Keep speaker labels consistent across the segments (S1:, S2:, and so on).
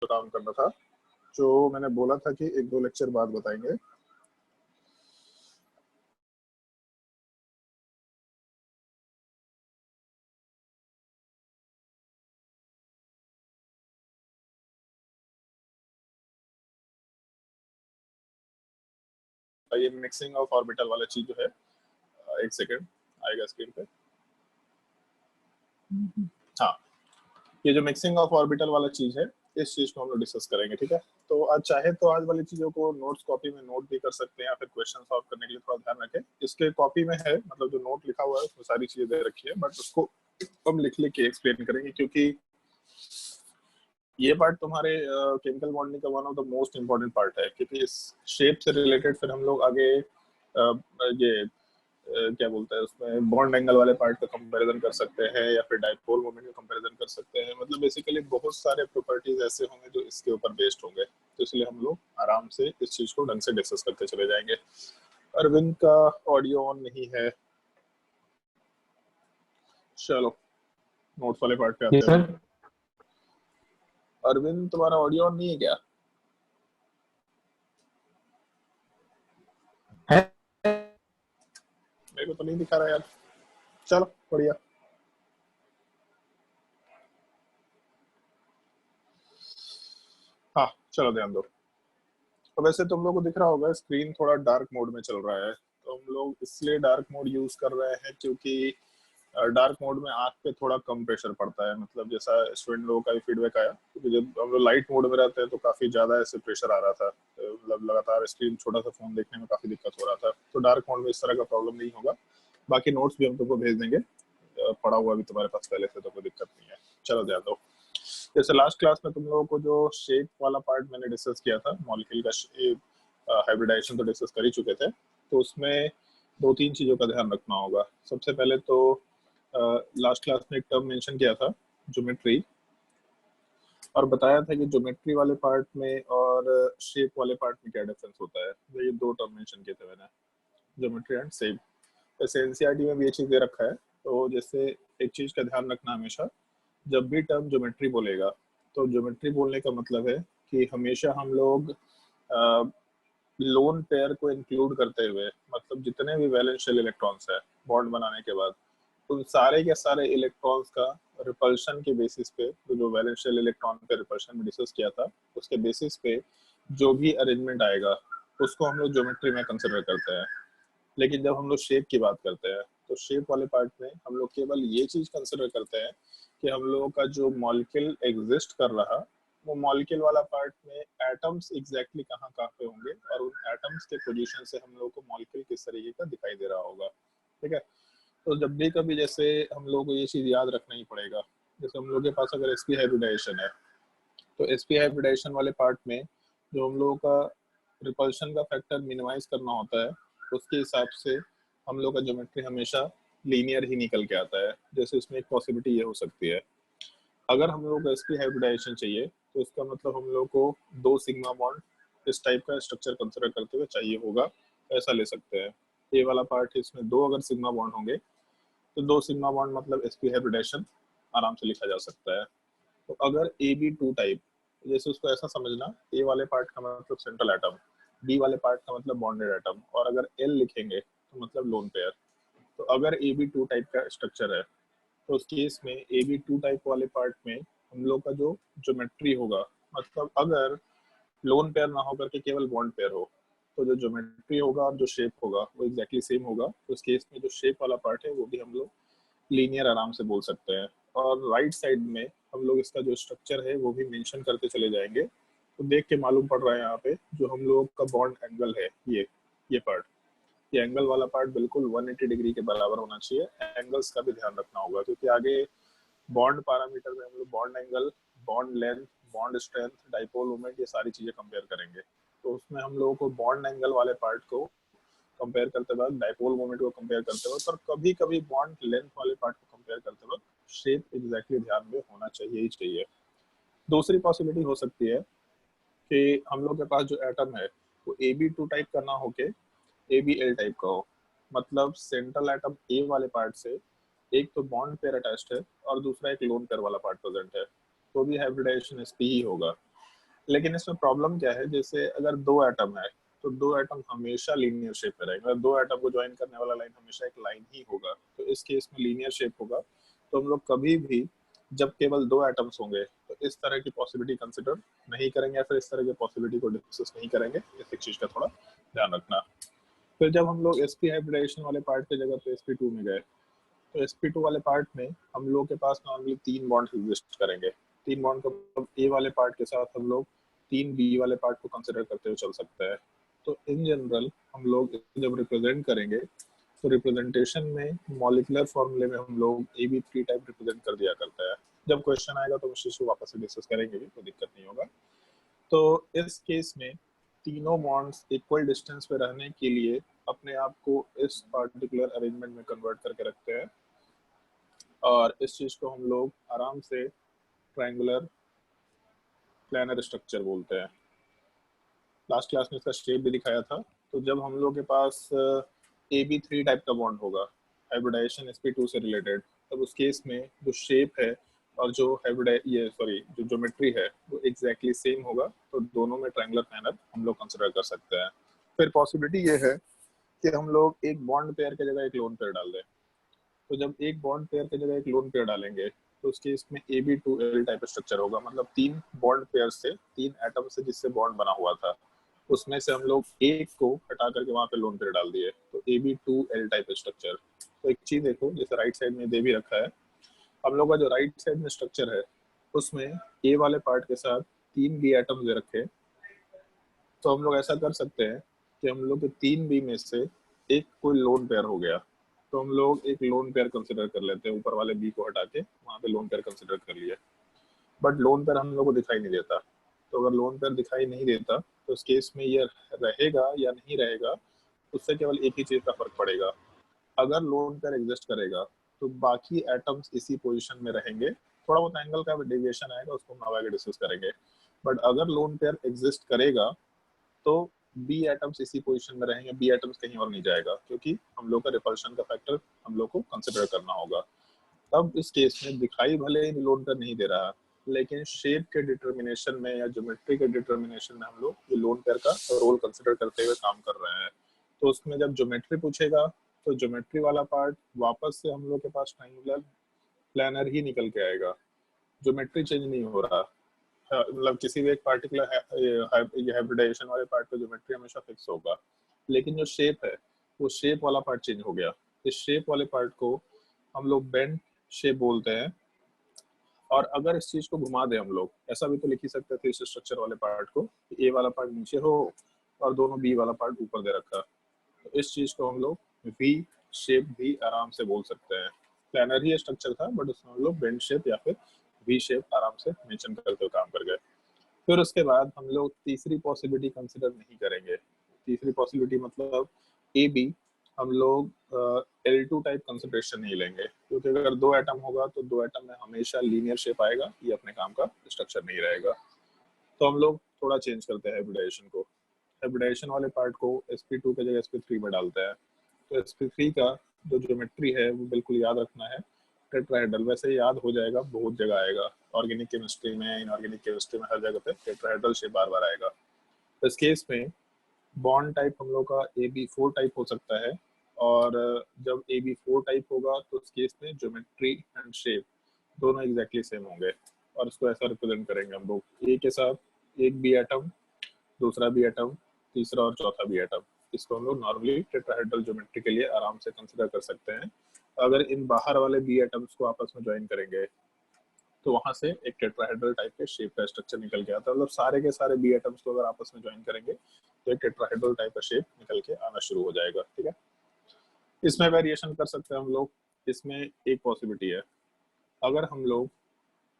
S1: तो काम करना था, जो मैंने बोला था कि 1-2 लेक्चर बाद बताएंगे। ये मिक्सिंग ऑफ ऑर्बिटल वाला चीज जो है, एक सेकेंड आएगा स्क्रीन पे। हाँ, ये जो मिक्सिंग ऑफ ऑर्बिटल वाला चीज है, इस चीज को हम लोग डिस्कस करेंगे, ठीक है। तो आज चाहे तो आज वाली चीजों को नोट्स कॉपी में नोट भी कर सकते हैं, या फिर क्वेश्चन सॉल्व करने के लिए थोड़ा ध्यान रखें। इसके कॉपी में है, मतलब जो नोट लिखा हुआ है उसमें सारी चीजें दे रखी है, बट उसको हम लिख लिख के एक्सप्लेन करेंगे, क्योंकि ये पार्ट तुम्हारे केमिकल बॉन्डिंग का one of the most important part है, क्योंकि इस शेप से रिलेटेड फिर हम लोग आगे ये क्या बोलते हैं उसमें बॉन्ड एंगल वाले पार्ट का कंपैरिजन कर सकते हैं, या फिर डाइपोल मोमेंट का कंपैरिजन कर सकते हैं। मतलब बेसिकली बहुत सारे प्रॉपर्टीज ऐसे होंगे जो इसके ऊपर बेस्ड होंगे, तो इसलिए हम लोग आराम से इस चीज को ढंग से डिस्कस करते चले जाएंगे। अरविंद का ऑडियो ऑन नहीं है, चलो नोट्स वाले पार्ट पे आते हैं। अरविंद तुम्हारा ऑडियो ऑन नहीं है क्या? मेरे को तो नहीं दिखा रहा यार। चलो बढ़िया। हाँ चलो ध्यान दो। तो वैसे तुम लोग को दिख रहा होगा स्क्रीन थोड़ा डार्क मोड में चल रहा है, तो हम लोग इसलिए डार्क मोड यूज कर रहे हैं क्योंकि डार्क मोड में आंख पे थोड़ा कम प्रेशर पड़ता है। मतलब जैसा स्टूडेंट लोगों का भी फीडबैक आया, क्योंकि जब हम लोग लाइट मोड में रहते हैं तो काफी ज्यादा ऐसे प्रेशर आ रहा था, मतलब लगातार स्क्रीन छोटा सा फोन देखने में काफी दिक्कत हो रहा था। तो डार्क मोड में इस तरह का प्रॉब्लम नहीं होगा। बाकी नोट्स भी हम तुमको भेज देंगे, पढ़ा हुआ भी तुम्हारे पास पहले से, तो कोई दिक्कत नहीं है। चलो ध्यान दो। जैसे लास्ट क्लास में तुम लोगों को जो शेप वाला पार्ट मैंने डिस्कस किया था, मॉलिक्यूल का शेप हाइब्रिडाइजेशन तो डिस्कस कर ही चुके थे, तो उसमें 2-3 चीजों का ध्यान रखना होगा। सबसे पहले तो लास्ट क्लास में एक टर्म मेंशन किया था, ज्योमेट्री, और बताया था कि ज्योमेट्री वाले पार्ट में और शेप वाले पार्ट में क्या डिफरेंस होता है। तो ये 2 टर्म मेंशन किए थे मैंने, ज्योमेट्री एंड शेप। जैसे एनसीईआरटी में भी ये चीज दे रखा है, तो जैसे एक चीज का ध्यान रखना हमेशा, जब भी टर्म ज्योमेट्री बोलेगा, तो ज्योमेट्री बोलने का मतलब है कि हमेशा हम लोग लोन पेयर को इंक्लूड करते हुए, मतलब जितने भी वैलेंस शेल इलेक्ट्रॉन्स है बॉन्ड बनाने के बाद, उन सारे के सारे इलेक्ट्रॉन्स का रिपल्शन के बेसिस पे, तो जो वैलेंस शेल इलेक्ट्रॉन पे रिपल्शन में डिस्कस किया था, उसके बेसिस पे जो भी अरेंजमेंट आएगा उसको हम लोग ज्योमेट्री में कंसिडर करते हैं। लेकिन जब हम लोग शेप की बात करते हैं, तो शेप वाले पार्ट में हम लोग केवल ये चीज कंसिडर करते हैं कि हम लोगों का जो मॉलिक्यूल एग्जिस्ट कर रहा, वो मॉलिक्यूल वाला पार्ट में एटम्स एग्जैक्टली कहाँ कहाँ पे होंगे, और उन एटम्स के पोजीशन से हम लोग को मॉलिक्यूल किस तरीके का दिखाई दे रहा होगा, ठीक है। तो जब भी कभी जैसे हम लोग को ये चीज याद रखना ही पड़ेगा, जैसे हम लोग के पास अगर sp हाइब्रिडाइजेशन है, तो sp हाइब्रिडाइजेशन वाले पार्ट में जो हम लोगों का रिपल्शन का फैक्टर मिनिमाइज करना होता है, उसके हिसाब से हम लोग का ज्योमेट्री हमेशा लीनियर ही निकल के आता है। जैसे इसमें एक पॉसिबिलिटी ये हो सकती है, अगर हम लोग को sp हाइब्रिडाइजेशन चाहिए, तो इसका मतलब हम लोग को 2 सिग्मा बॉन्ड इस टाइप का स्ट्रक्चर कंसिडर करते हुए चाहिए होगा, ऐसा ले सकते हैं। ये वाला पार्ट, इसमें 2 अगर सिग्मा बॉन्ड होंगे, तो 2 सिग्मा बॉन्ड मतलब sp हाइब्रिडेशन आराम से लिखा जा सकता है। तो अगर ab2 टाइप, जैसे उसको ऐसा समझना, a वाले पार्ट का मतलब सेंट्रल एटम, b वाले पार्ट का मतलब बॉन्डेड एटम, और अगर l लिखेंगे तो मतलब लोन पेयर। तो अगर ab2 टाइप का स्ट्रक्चर है, तो उस केस में ab2 टाइप वाले पार्ट में हम लोग का जो ज्योमेट्री होगा, मतलब अगर लोन पेयर ना होकर के केवल बॉन्ड पेयर हो, तो जो ज्योमेट्री होगा और जो शेप होगा वो एग्जैक्टली सेम होगा। तो उस केस में जो शेप वाला पार्ट है वो भी हम लोग लीनियर आराम से बोल सकते हैं। और राइट साइड में हम लोग इसका जो स्ट्रक्चर है वो भी मेंशन करते चले जाएंगे। तो देख के मालूम पड़ रहा है यहाँ पे जो हम लोग का बॉन्ड एंगल है, ये पार्ट, ये एंगल वाला पार्ट बिल्कुल 180 डिग्री के बराबर होना चाहिए। एंगल्स का भी ध्यान रखना होगा, क्योंकि आगे बॉन्ड पैरामीटर में हम लोग bond angle, bond length, bond strength, dipole moment, ये सारी चीजें कंपेयर करेंगे। तो उसमें हम लोगों को बॉन्ड एंगल वाले पार्ट को कंपेयर करते वक्त, डाइपोल मोमेंट को कंपेयर करते वक्त, और कभी कभी बॉन्ड लेंथ वाले पार्ट को कंपेयर करते वक्त शेप एग्जैक्टली ध्यान में होना चाहिए ही चाहिए। दूसरी पॉसिबिलिटी हो सकती है कि हम लोग के पास जो एटम है वो ab2 टाइप का ना होके abl टाइप का हो, मतलब सेंट्रल एटम ए वाले पार्ट से एक तो बॉन्ड पेयर अटैच्ड है और दूसरा एक लोन पेयर वाला पार्ट प्रेजेंट है, तो भी हाइब्रिडाइजेशन sp ही होगा। लेकिन इसमें प्रॉब्लम क्या है, जैसे अगर दो एटम है तो दो एटम हमेशा लीनियर शेप में रहेंगे, अगर दो एटम को ज्वाइन करने वाला लाइन हमेशा एक लाइन ही होगा, तो इस केस में लीनियर शेप होगा। तो हम लोग कभी भी जब केवल दो एटम्स होंगे तो इस तरह की पॉसिबिलिटी कंसिडर नहीं करेंगे, या फिर इस तरह की पॉसिबिलिटी को डिस्कस नहीं करेंगे। इस एक चीज का थोड़ा ध्यान रखना। फिर जब हम लोग sp हाइब्रिडाइजेशन वाले पार्ट की जगह पे sp2 में गए, तो sp2 वाले पार्ट में हम लोग के पास नॉर्मली तीन बॉन्ड एग्जिस्ट करेंगे। तीन बॉन्ड को मतलब ए वाले पार्ट के साथ हम लोग तीन बी वाले पार्ट को कंसिडर करते हुए चल सकते हैं। तो इन जनरल हम लोग जब रिप्रेजेंट करेंगे तो रिप्रेजेंटेशन में मॉलिक्यूलर फॉर्मूले में हम लोग AB3 टाइप रिप्रेजेंट कर दिया करता है। जब क्वेश्चन आएगा तो उस चीज को वापस से डिस्कस करेंगे भी, कोई दिक्कत नहीं होगा। तो इस केस में तीनों बॉन्ड्स इक्वल डिस्टेंस पे रहने के लिए अपने आप को इस पार्टिकुलर अरेंजमेंट में कन्वर्ट करके रखते हैं, और इस चीज को हम लोग आराम से ट्रायंगुलर प्लानर स्ट्रक्चर बोलते हैं। लास्ट क्लास में इसका शेप भी दिखाया था। तो जब हम लोग के पास AB3 टाइप का बॉन्ड होगा हाइब्रिडाइजेशन sp2 से रिलेटेड, तब उस केस में जो शेप है और जो जो ज्योमेट्री है वो एग्जैक्टली सेम होगा, तो दोनों में ट्रायंगुलर प्लानर हम लोग कंसिडर कर सकते हैं। फिर पॉसिबिलिटी ये है कि हम लोग एक बॉन्ड पेयर की जगह एक लोन पेयर डाल दें। तो जब एक बॉन्ड पेयर की जगह एक लोन पेयर डालेंगे तो उसके इसमें AB2L टाइप स्ट्रक्चर होगा, मतलब तीन बॉन्ड पेयर से, तीन एटम से जिससे बॉन्ड बना हुआ था उसमें से हम लोग एक को हटा करके वहां पे लोन पेयर डाल दिए, तो AB2L टाइप स्ट्रक्चर। तो एक चीज देखो, जैसे राइट साइड में दे भी रखा है, हम लोग का जो राइट साइड में स्ट्रक्चर है उसमें ए वाले पार्ट के साथ तीन बी एटम दे रखे। तो हम लोग ऐसा कर सकते हैं कि हम लोग के तीन बी में से एक कोई लोन पेयर हो गया, तो हम लोग एक लोन पेयर कंसिडर कर लेते हैं, ऊपर वाले बी को हटा के वहां पे लोन पेयर कंसिडर कर लिया। बट लोन पेयर हम लोग को दिखाई नहीं देता। तो अगर लोन पेयर दिखाई नहीं देता तो उस केस में ये रहेगा या नहीं रहेगा, उससे केवल एक ही चीज का फर्क पड़ेगा। अगर लोन पेयर एग्जिस्ट करेगा तो बाकी एटम्स इसी पोजीशन में रहेंगे, थोड़ा बहुत एंगल का डेविएशन आएगा, उसको हम आगे डिस्कस करेंगे। बट अगर लोन पेयर एग्जिस्ट करेगा तो बी एटम्स इसी पोजीशन में रहेंगे, बी एटम्स कहीं और नहीं जाएगा, क्योंकि हम लोग का रिपल्शन का फैक्टर हम लोग को कंसिडर करना होगा। तब इस केस में दिखाई भले ही लोन पेयर नहीं दे रहा, लेकिन शेप के डिटर्मिनेशन में या ज्योमेट्री के डिटर्मिनेशन में हम लोग ये लोन पेयर का रोल कंसिडर करते हुए काम कर रहे हैं। तो उसमें जब ज्योमेट्री पूछेगा तो ज्योमेट्री वाला पार्ट वापस से हम लोग के पास ट्रायंगुलर प्लानर ही निकल के आएगा, ज्योमेट्री चेंज नहीं हो रहा। मतलब किसी भी एक पार्टिकुलर हाइब्रिडाइजेशन वाले पार्ट पे ज्योमेट्री हमेशा फिक्स होगा, लेकिन जो शेप है वो शेप वाला पार्ट चेंज हो गया। इस शेप वाले पार्ट को हम लोग बेंड शेप बोलते हैं। और अगर इस चीज को घुमा दे हम लोग, ऐसा भी तो लिख ही सकते थे इस स्ट्रक्चर वाले पार्ट को, ए वाला पार्ट नीचे हो और दोनों बी वाला पार्ट ऊपर दे रखा, तो इस चीज को हम लोग वी शेप भी आराम से बोल सकते हैं। प्लानर ही स्ट्रक्चर था बट उसमें हम लोग बेंड शेप या फिर वी शेप आराम से मेंशन करते हुए काम कर गए। फिर उसके बाद हम लोग तीसरी पॉसिबिलिटी कंसिडर नहीं करेंगे। तीसरी पॉसिबिलिटी मतलब ए बी, हम लोग L2 टाइप कंसिडरेशन नहीं लेंगे, क्योंकि अगर दो एटम होगा तो दो एटम में हमेशा लीनियर शेप आएगा, ये अपने काम का स्ट्रक्चर नहीं रहेगा। तो हम लोग थोड़ा चेंज करते हैं हाइब्रिडाइजेशन को। हाइब्रिडाइजेशन वाले पार्ट को sp2 की जगह sp3 में डालते हैं। तो sp3 का जो ज्योमेट्री है वो बिल्कुल याद रखना है, टेट्राहेड्रल। वैसे याद हो जाएगा, बहुत जगह आएगा, ऑर्गेनिक केमिस्ट्री में, इनऑर्गेनिक केमिस्ट्री में, हर जगह पे टेट्राहेड्रल शेप बार बार आएगा। तो इस केस में बॉन्ड टाइप हम लोग का AB4 टाइप हो सकता है, और जब AB4 टाइप होगा तो उस केस में ज्योमेट्री एंड शेप दोनों एग्जैक्टली सेम होंगे, और इसको ऐसा रिप्रेजेंट करेंगे हम लोग ए के साथ एक बी एटम, दूसरा बी एटम, तीसरा और चौथा बी एटम। इसको हम लोग नॉर्मली टेट्राहेड्रल ज्योमेट्री के लिए आराम से कंसिडर कर सकते हैं। अगर इन बाहर वाले बी एटम्स को आपस में ज्वाइन करेंगे तो वहां से एक टेट्राहेड्रल टाइप के शेप का स्ट्रक्चर निकल के आता है। मतलब सारे के सारे बी एटम्स को अगर आपस में ज्वाइन करेंगे तो एक टेट्राहेड्रल टाइप का शेप निकल के आना शुरू हो जाएगा। ठीक है, इसमें वेरिएशन कर सकते हैं हम लोग। इसमें एक पॉसिबिलिटी है, अगर हम लोग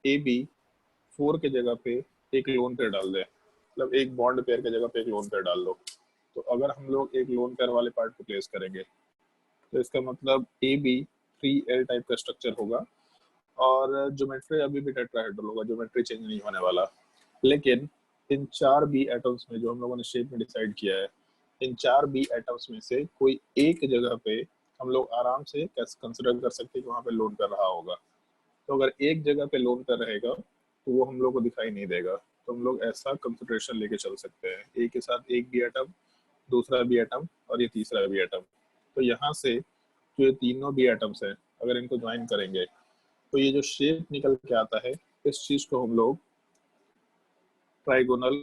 S1: AB4 के जगह पे एक लोन पेयर डाल दें, मतलब एक बॉन्ड पेयर की जगह पे एक लोन पेयर डाल लो, तो अगर हम लोग एक लोन पेयर वाले पार्ट को प्लेस करेंगे तो इसका मतलब AB3L टाइप का स्ट्रक्चर होगा, और ज्योमेट्री अभी भी टेट्राहेड्रल होगा, ज्योमेट्री चेंज नहीं होने वाला। लेकिन इन चार बी एटम्स में जो हम लोगों ने शेप में डिसाइड किया है, इन चार बी एटम्स में से कोई एक जगह पे हम लोग आराम से कंसिडर कर सकते हैं कि वहां पे लोन कर रहा होगा। तो अगर एक जगह पे लोन कर रहेगा तो वो हम लोग को दिखाई नहीं देगा, तो हम लोग ऐसा कंसिडरेशन लेके चल सकते हैं, एक के साथ एक भी एटम, दूसरा भी एटम और ये तीसरा भी एटम। तो यहाँ से जो ये तीनों भी एटम्स हैं, अगर इनको ज्वाइन करेंगे तो ये जो शेप निकल के आता है, इस चीज को हम लोग ट्राइगोनल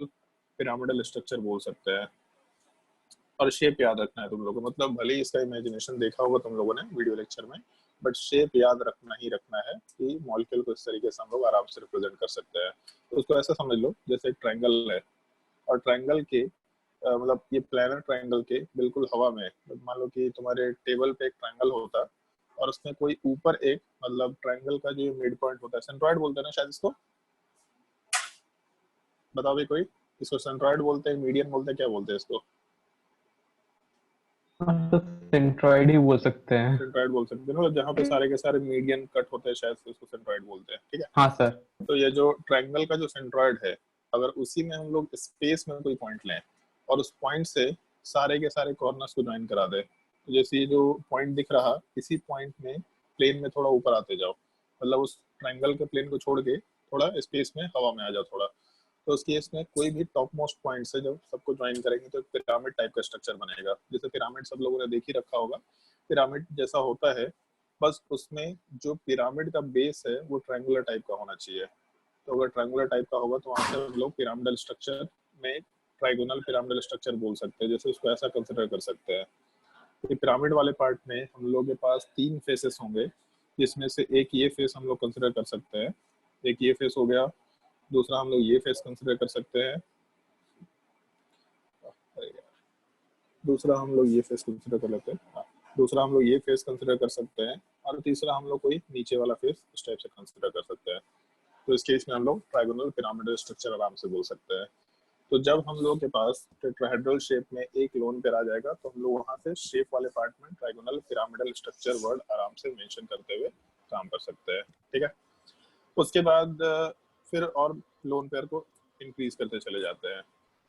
S1: पिरामिडल स्ट्रक्चर बोल सकते हैं। और शेप याद रखना है तुम लोगों को, मतलब भले ही इसका इमेजिनेशन देखा होगा तुम लोगों ने वीडियो लेक्चर में, बट शेप याद रखना ही रखना है कि मॉलिक्यूल को इस तरीके से हम लोग आराम से रिप्रेजेंट कर सकते हैं। तो उसको ऐसा समझ लो जैसे एक ट्रायंगल है, और ट्रायंगल के मतलब ये प्लानर ट्रायंगल के बिल्कुल हवा में, मान लो कि तुम्हारे टेबल पे एक ट्रायंगल होता और उसमें कोई ऊपर एक, मतलब ट्रायंगल का जो मिड पॉइंट होता है, सेंट्रॉइड बोलते हैं ना शायद इसको, बताओ भाई कोई, इसको सेंट्रॉइड बोलते हैं, मीडियन बोलते हैं, क्या बोलते हैं इसको?
S2: तो सेंट्रॉइड ही बोल सकते हैं।
S1: सेंट्रॉइड बोल सकते हैं, मतलब जहाँ पे सारे के सारे मीडियन कट होते हैं शायद से उसको सेंट्रॉइड बोलते हैं, ठीक है।
S2: हाँ सर।
S1: तो ये जो ट्रायंगल का जो सेंट्रॉइड है, अगर उसी में हम लोग स्पेस में कोई पॉइंट लें और उस पॉइंट से सारे के सारे कॉर्नर्स को ज्वाइन करा दें, तो जैसे ये जो पॉइंट दिख रहा, इसी पॉइंट में प्लेन में थोड़ा ऊपर आते जाओ, मतलब उस ट्रायंगल के प्लेन को छोड़ के थोड़ा स्पेस में हवा में आ जाओ थोड़ा, तो उस केस में कोई भी टॉप मोस्ट पॉइंट से जब सबको ज्वाइन करेंगे तो एक पिरामिड टाइप का स्ट्रक्चर बनेगा। जैसे पिरामिड सब लोगों ने देख ही रखा होगा, पिरामिड जैसा होता है, बस उसमें जो पिरामिड का बेस है वो ट्रायंगुलर टाइप का होना चाहिए। तो अगर ट्रायंगुलर टाइप का होगा तो वहाँ से हम लोग पिरामिडल स्ट्रक्चर में ट्राइगोनल पिरामिडल स्ट्रक्चर बोल सकते हैं, जैसे उसको ऐसा कंसिडर कर सकते हैं कि पिरामिड वाले पार्ट में हम लोग के पास 3 फेसेस होंगे, जिसमें से एक ये फेस हम लोग कंसिडर कर सकते हैं, एक ये फेस हो गया, दूसरा हम लोग ये फेस कंसिडर कर सकते हैं, दूसरा हम लोग ये फेस कंसिडर कर लेते हैं, हाँ, दूसरा हम लोग ये फेस कंसिडर कर सकते हैं, और तीसरा हम लोग कोई नीचे वाला फेस इस टाइप से कंसिडर कर सकते हैं। तो इस केस में हम लोग ट्राइगोनल पिरामिडल स्ट्रक्चर आराम से बोल सकते हैं। तो जब हम लोग के पास टेट्राहेड्रल शेप में एक लोन पेयर आ जाएगा तो हम लोग वहां से शेप वाले पार्ट में ट्राइगोनल पिरामिडल स्ट्रक्चर वर्ड आराम से मेंशन करते हुए काम कर सकते हैं, ठीक है। उसके बाद फिर और लोन पेयर को इंक्रीज करते चले जाते हैं।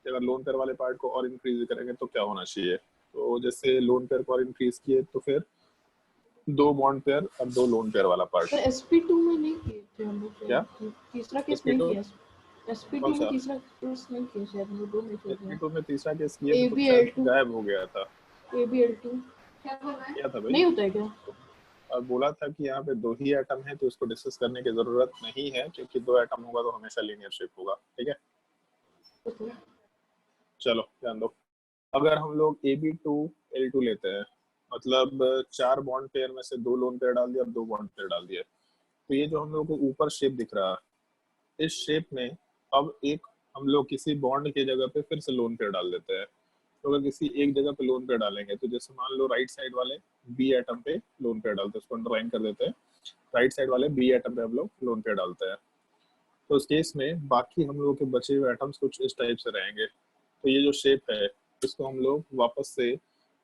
S1: अगर लोन पेयर वाले पार्ट को और इंक्रीज करेंगे तो क्या होना चाहिए, तो जैसे लोन पेयर को और इंक्रीज किए तो फिर 2 बॉन्ड पेयर और 2 लोन पेयर वाला पार्ट।
S3: सर sp2 में नहीं किए थे हम लोग,
S1: क्या
S3: तीसरा केस नहीं
S1: sp2
S3: किया, sp2 में तीसरा केस नहीं किया शायद, वो दो में किया
S1: sp2 में तीसरा केस किए थे तो शायद गायब हो गया था।
S3: abl2
S1: क्या था भाई?
S3: नहीं होता है क्या?
S1: और बोला था कि यहाँ पे 2 ही एटम है तो उसको डिस्कस करने की जरूरत नहीं है, क्योंकि 2 एटम होगा तो हमेशा लीनियर शेप होगा, ठीक है। चलो ध्यान दो, अगर हम लोग Ab2L2 लेते हैं, मतलब 4 बॉन्ड पेयर में से 2 लोन पेयर डाल दिया और 2 बॉन्ड पेयर डाल दिए, तो ये जो हम लोग को ऊपर शेप दिख रहा है, इस शेप में अब एक हम लोग किसी बॉन्ड की जगह पे फिर से लोन पेयर डाल देते हैं। तो अगर किसी एक जगह पे लोन पेयर डालेंगे, तो जैसे मान लो राइट साइड वाले बी एटम पे लोन पेयर डालते हैं, उसको अंडरलाइन कर देते हैं, राइट साइड वाले बी एटम पे हम लोग लोन पेयर डालते हैं। तो उस केस में बाकी हम लोगों के बचे हुए एटम्स कुछ इस टाइप से रहेंगे। तो ये जो शेप है इसको हम लोग वापस से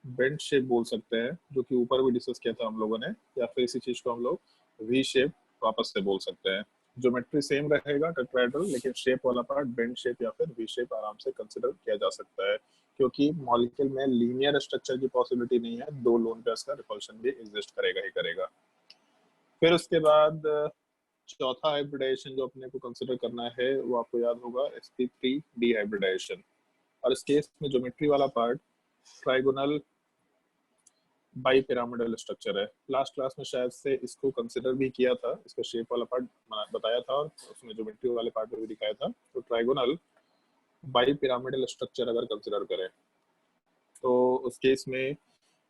S1: बेंट शेप बोल सकते हैं, जो कि ऊपर भी डिस्कस किया था हम लोगों ने, या फिर इसी चीज को हम लोग वी शेप वापस से बोल सकते हैं। ज्योमेट्री सेम रहेगा टेट्राहेड्रल, लेकिन शेप वाला पार्ट बेंट शेप या फिर वी शेप आराम से कंसिडर किया जा सकता है, क्योंकि मॉलिक्यूल में लीनियर स्ट्रक्चर की पॉसिबिलिटी नहीं है, 2 लोन पेयर्स का रिपल्शन भी एग्जिस्ट करेगा ही करेगा। फिर उसके बाद चौथा हाइब्रिडाइजेशन जो अपने को कंसिडर करना है वो आपको याद होगा sp3 डिहाइब्रिडाइजेशन। और इस केस में ज्योमेट्री वाला part trigonal bi pyramidal structure है। लास्ट क्लास में शायद से इसको कंसिडर भी किया था, इसका शेप वाला पार्ट बताया था और उसमें ज्योमेट्री वाले पार्ट में भी दिखाया था। तो ट्राइगोनल बाई पिरामिडल स्ट्रक्चर अगर कंसिडर करें तो उस केस में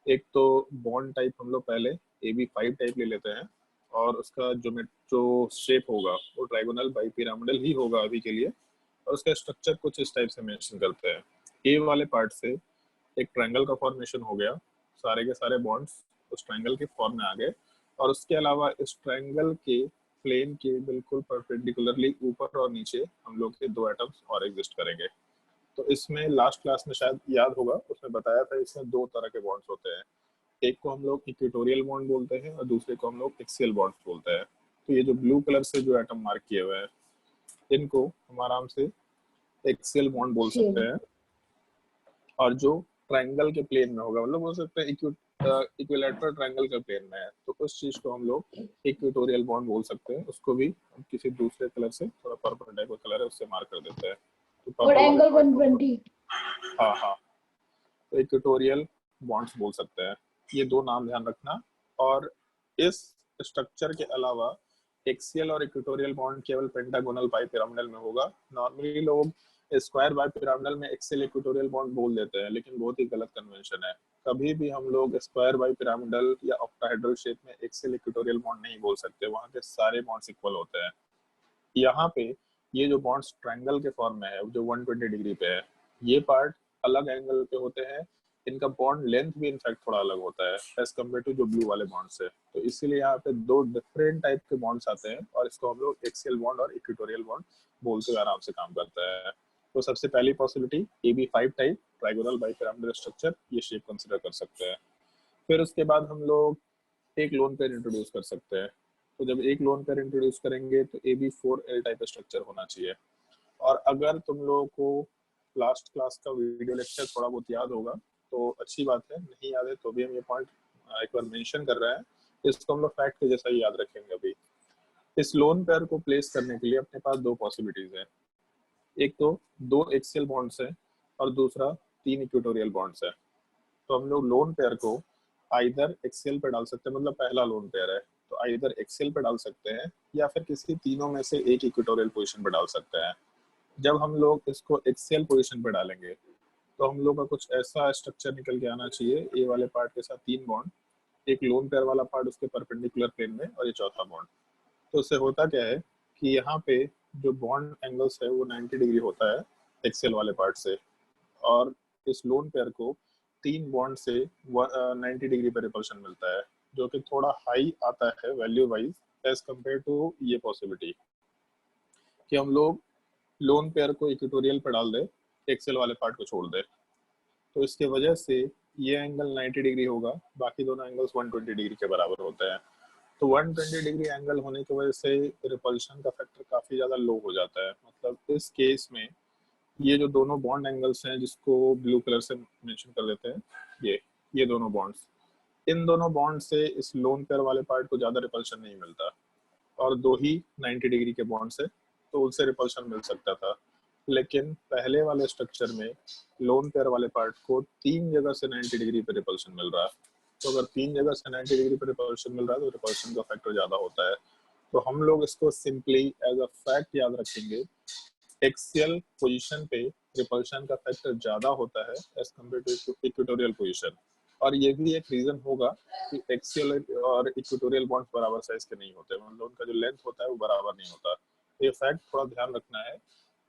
S1: एक तो बॉन्ड टाइप हम लोग पहले AB5 टाइप ले लेते हैं, और उसका जो शेप होगा वो ट्राइगोनल बाई पिरामिडल ही होगा अभी के लिए, और उसका स्ट्रक्चर कुछ इस टाइप से मेंशन करते हैं। ए वाले पार्ट से एक ट्रायंगल का फॉर्मेशन हो गया, सारे के सारे बॉन्ड्स उस ट्रायंगल के फॉर्म में आ गए, और उसके अलावा इस ट्रायंगल के प्लेन के बिल्कुल परपेंडिकुलरली ऊपर और नीचे हम लोग के 2 एटम्स और एग्जिस्ट करेंगे। तो इसमें लास्ट क्लास में शायद याद होगा, उसमें बताया था इसमें 2 तरह के बॉन्ड्स होते हैं, एक को हम लोग इक्वेटोरियल बॉन्ड बोलते हैं और दूसरे को हम लोग एक्सियल बॉन्ड्स बोलते हैं। तो ये जो ब्लू कलर से जो एटम मार्क किए हुए हैं इनको हम आराम से एक्सियल बॉन्ड बोल सकते हैं, और जो ट्रायंगल के प्लेन में होगा, मतलब बोल सकते हैं इक्विलैटरल ट्रायंगल के प्लेन में है, तो उस चीज को हम लोग इक्वेटोरियल बॉन्ड बोल सकते हैं। उसको भी हम किसी दूसरे कलर से, थोड़ा पर्पल टाइप का कलर है उससे मार्क कर देते हैं। तो
S3: और
S1: पर्पल
S3: एंगल 120।
S1: हाँ हाँ, तो इक्वेटोरियल बॉन्ड्स बोल सकते हैं। ये दो नाम ध्यान रखना। और इस स्ट्रक्चर के अलावा एक्सियल और इक्वेटोरियल बॉन्ड केवल पेंटागोनल बाइपिरामिडल में होगा। नॉर्मली लोग स्क्वायर बाइपिरामिडल में एक्सियल इक्वेटोरियल बॉन्ड बोल देते हैं, लेकिन बहुत ही गलत कन्वेंशन है। कभी भी हम लोग स्क्वायर बाइपिरामिडल या ऑक्टाहेड्रल शेप में एक्सियल इक्वेटोरियल बॉन्ड नहीं बोल सकते, वहाँ के सारे बॉन्ड्स इक्वल होते हैं। यहाँ पे ये जो बॉन्ड्स ट्रायंगल के फॉर्म में है, जो 120 डिग्री पे है, ये पार्ट अलग एंगल पे होते हैं। इनका बॉन्ड लेंथ भी इनफैक्ट थोड़ा अलग होता है एज कम्पेयर टू जो ब्लू वाले बॉन्ड्स है। तो इसीलिए यहाँ पे दो डिफरेंट टाइप के बॉन्ड्स आते हैं, और इसको हम लोग एक्सियल बॉन्ड और इक्वेटोरियल बॉन्ड बोलते हुए आराम से काम करता है। तो सबसे पहली possibility AB5 type trigonal bipyramidal structure, ये शेप कंसिडर कर सकते हैं। फिर उसके बाद हम लोग एक लोन पेयर इंट्रोड्यूस कर सकते हैं। तो जब एक लोन पेयर इंट्रोड्यूस करेंगे तो AB4L टाइप स्ट्रक्चर होना चाहिए। और अगर तुम लोगों को लास्ट क्लास का वीडियो लेक्चर थोड़ा बहुत याद होगा तो अच्छी बात है, नहीं याद है तो भी हम ये पॉइंट एक बार मेंशन कर रहे हैं। इसको हम लोग फैक्ट के जैसा ही याद रखेंगे। अभी इस लोन पेयर को प्लेस करने के लिए अपने पास दो पॉसिबिलिटीज है। एक तो दो एक्सियल बॉन्ड्स है और दूसरा 3 इक्वेटोरियल बॉन्ड्स है। तो हम लोग लोन पेयर को आइदर एक्सेल पे डाल सकते हैं, मतलब पहला लोन पेयर है तो आइदर एक्सेल पे डाल सकते हैं या फिर किसी तीनों में से एक इक्वेटोरियल पोजीशन पे डाल सकते हैं। जब हम लोग इसको एक्सेल पोजीशन पे डालेंगे तो हम लोग का कुछ ऐसा स्ट्रक्चर निकल के आना चाहिए, ए वाले पार्ट के साथ 3 बॉन्ड, एक लोन पेयर वाला पार्ट उसके परपेंडिकुलर प्लेन में, और ये चौथा बॉन्ड। तो उससे होता क्या है कि यहाँ पे जो बॉन्ड एंगल्स है वो 90 डिग्री होता है एक्सेल वाले पार्ट से, और इस लोन पेयर को 3 बॉन्ड से 90 डिग्री पर रिपल्शन मिलता है, जो कि थोड़ा हाई आता है value wise as compare to ये पॉसिबिलिटी कि हम लोग लोन पेयर को इक्वेटोरियल पर डाल दे, एक्सेल वाले पार्ट को छोड़ दे। तो इसके वजह से ये एंगल 90 डिग्री होगा, बाकी दोनों एंगल्स 120 डिग्री के बराबर होते हैं। तो 120 डिग्री एंगल होने की वजह से रिपल्शन का फैक्टर काफी ज्यादा लो हो जाता है। मतलब इस केस में ये जो दोनों बॉन्ड एंगल्स हैं जिसको ब्लू कलर से मेंशन कर देते हैं, ये दोनों बॉन्ड्स, इन दोनों बॉन्ड से इस लोन पेयर वाले पार्ट को ज्यादा रिपल्शन नहीं मिलता, और दो ही 90 डिग्री के बॉन्ड से तो उनसे रिपल्शन मिल सकता था। लेकिन पहले वाले स्ट्रक्चर में लोन पेयर वाले पार्ट को 3 जगह से 90 डिग्री पे रिपल्शन मिल रहा है। तो अगर 3 जगह से 90 डिग्री पे रिपल्शन मिल रहा है तो रिपल्शन का फैक्टर ज्यादा होता है। तो हम लोग इसको सिंपली एज अ फैक्ट याद रखेंगे, एक्सियल पोजीशन पे रिपल्शन का फैक्टर ज्यादा होता है as compare to equatorial position. और ये भी एक रीजन होगा कि एक्सियल और इक्वेटोरियल बॉन्ड्स बराबर साइज के नहीं होते, मतलब उनका जो लेंथ होता है वो बराबर नहीं होता। ये फैक्ट थोड़ा ध्यान रखना है।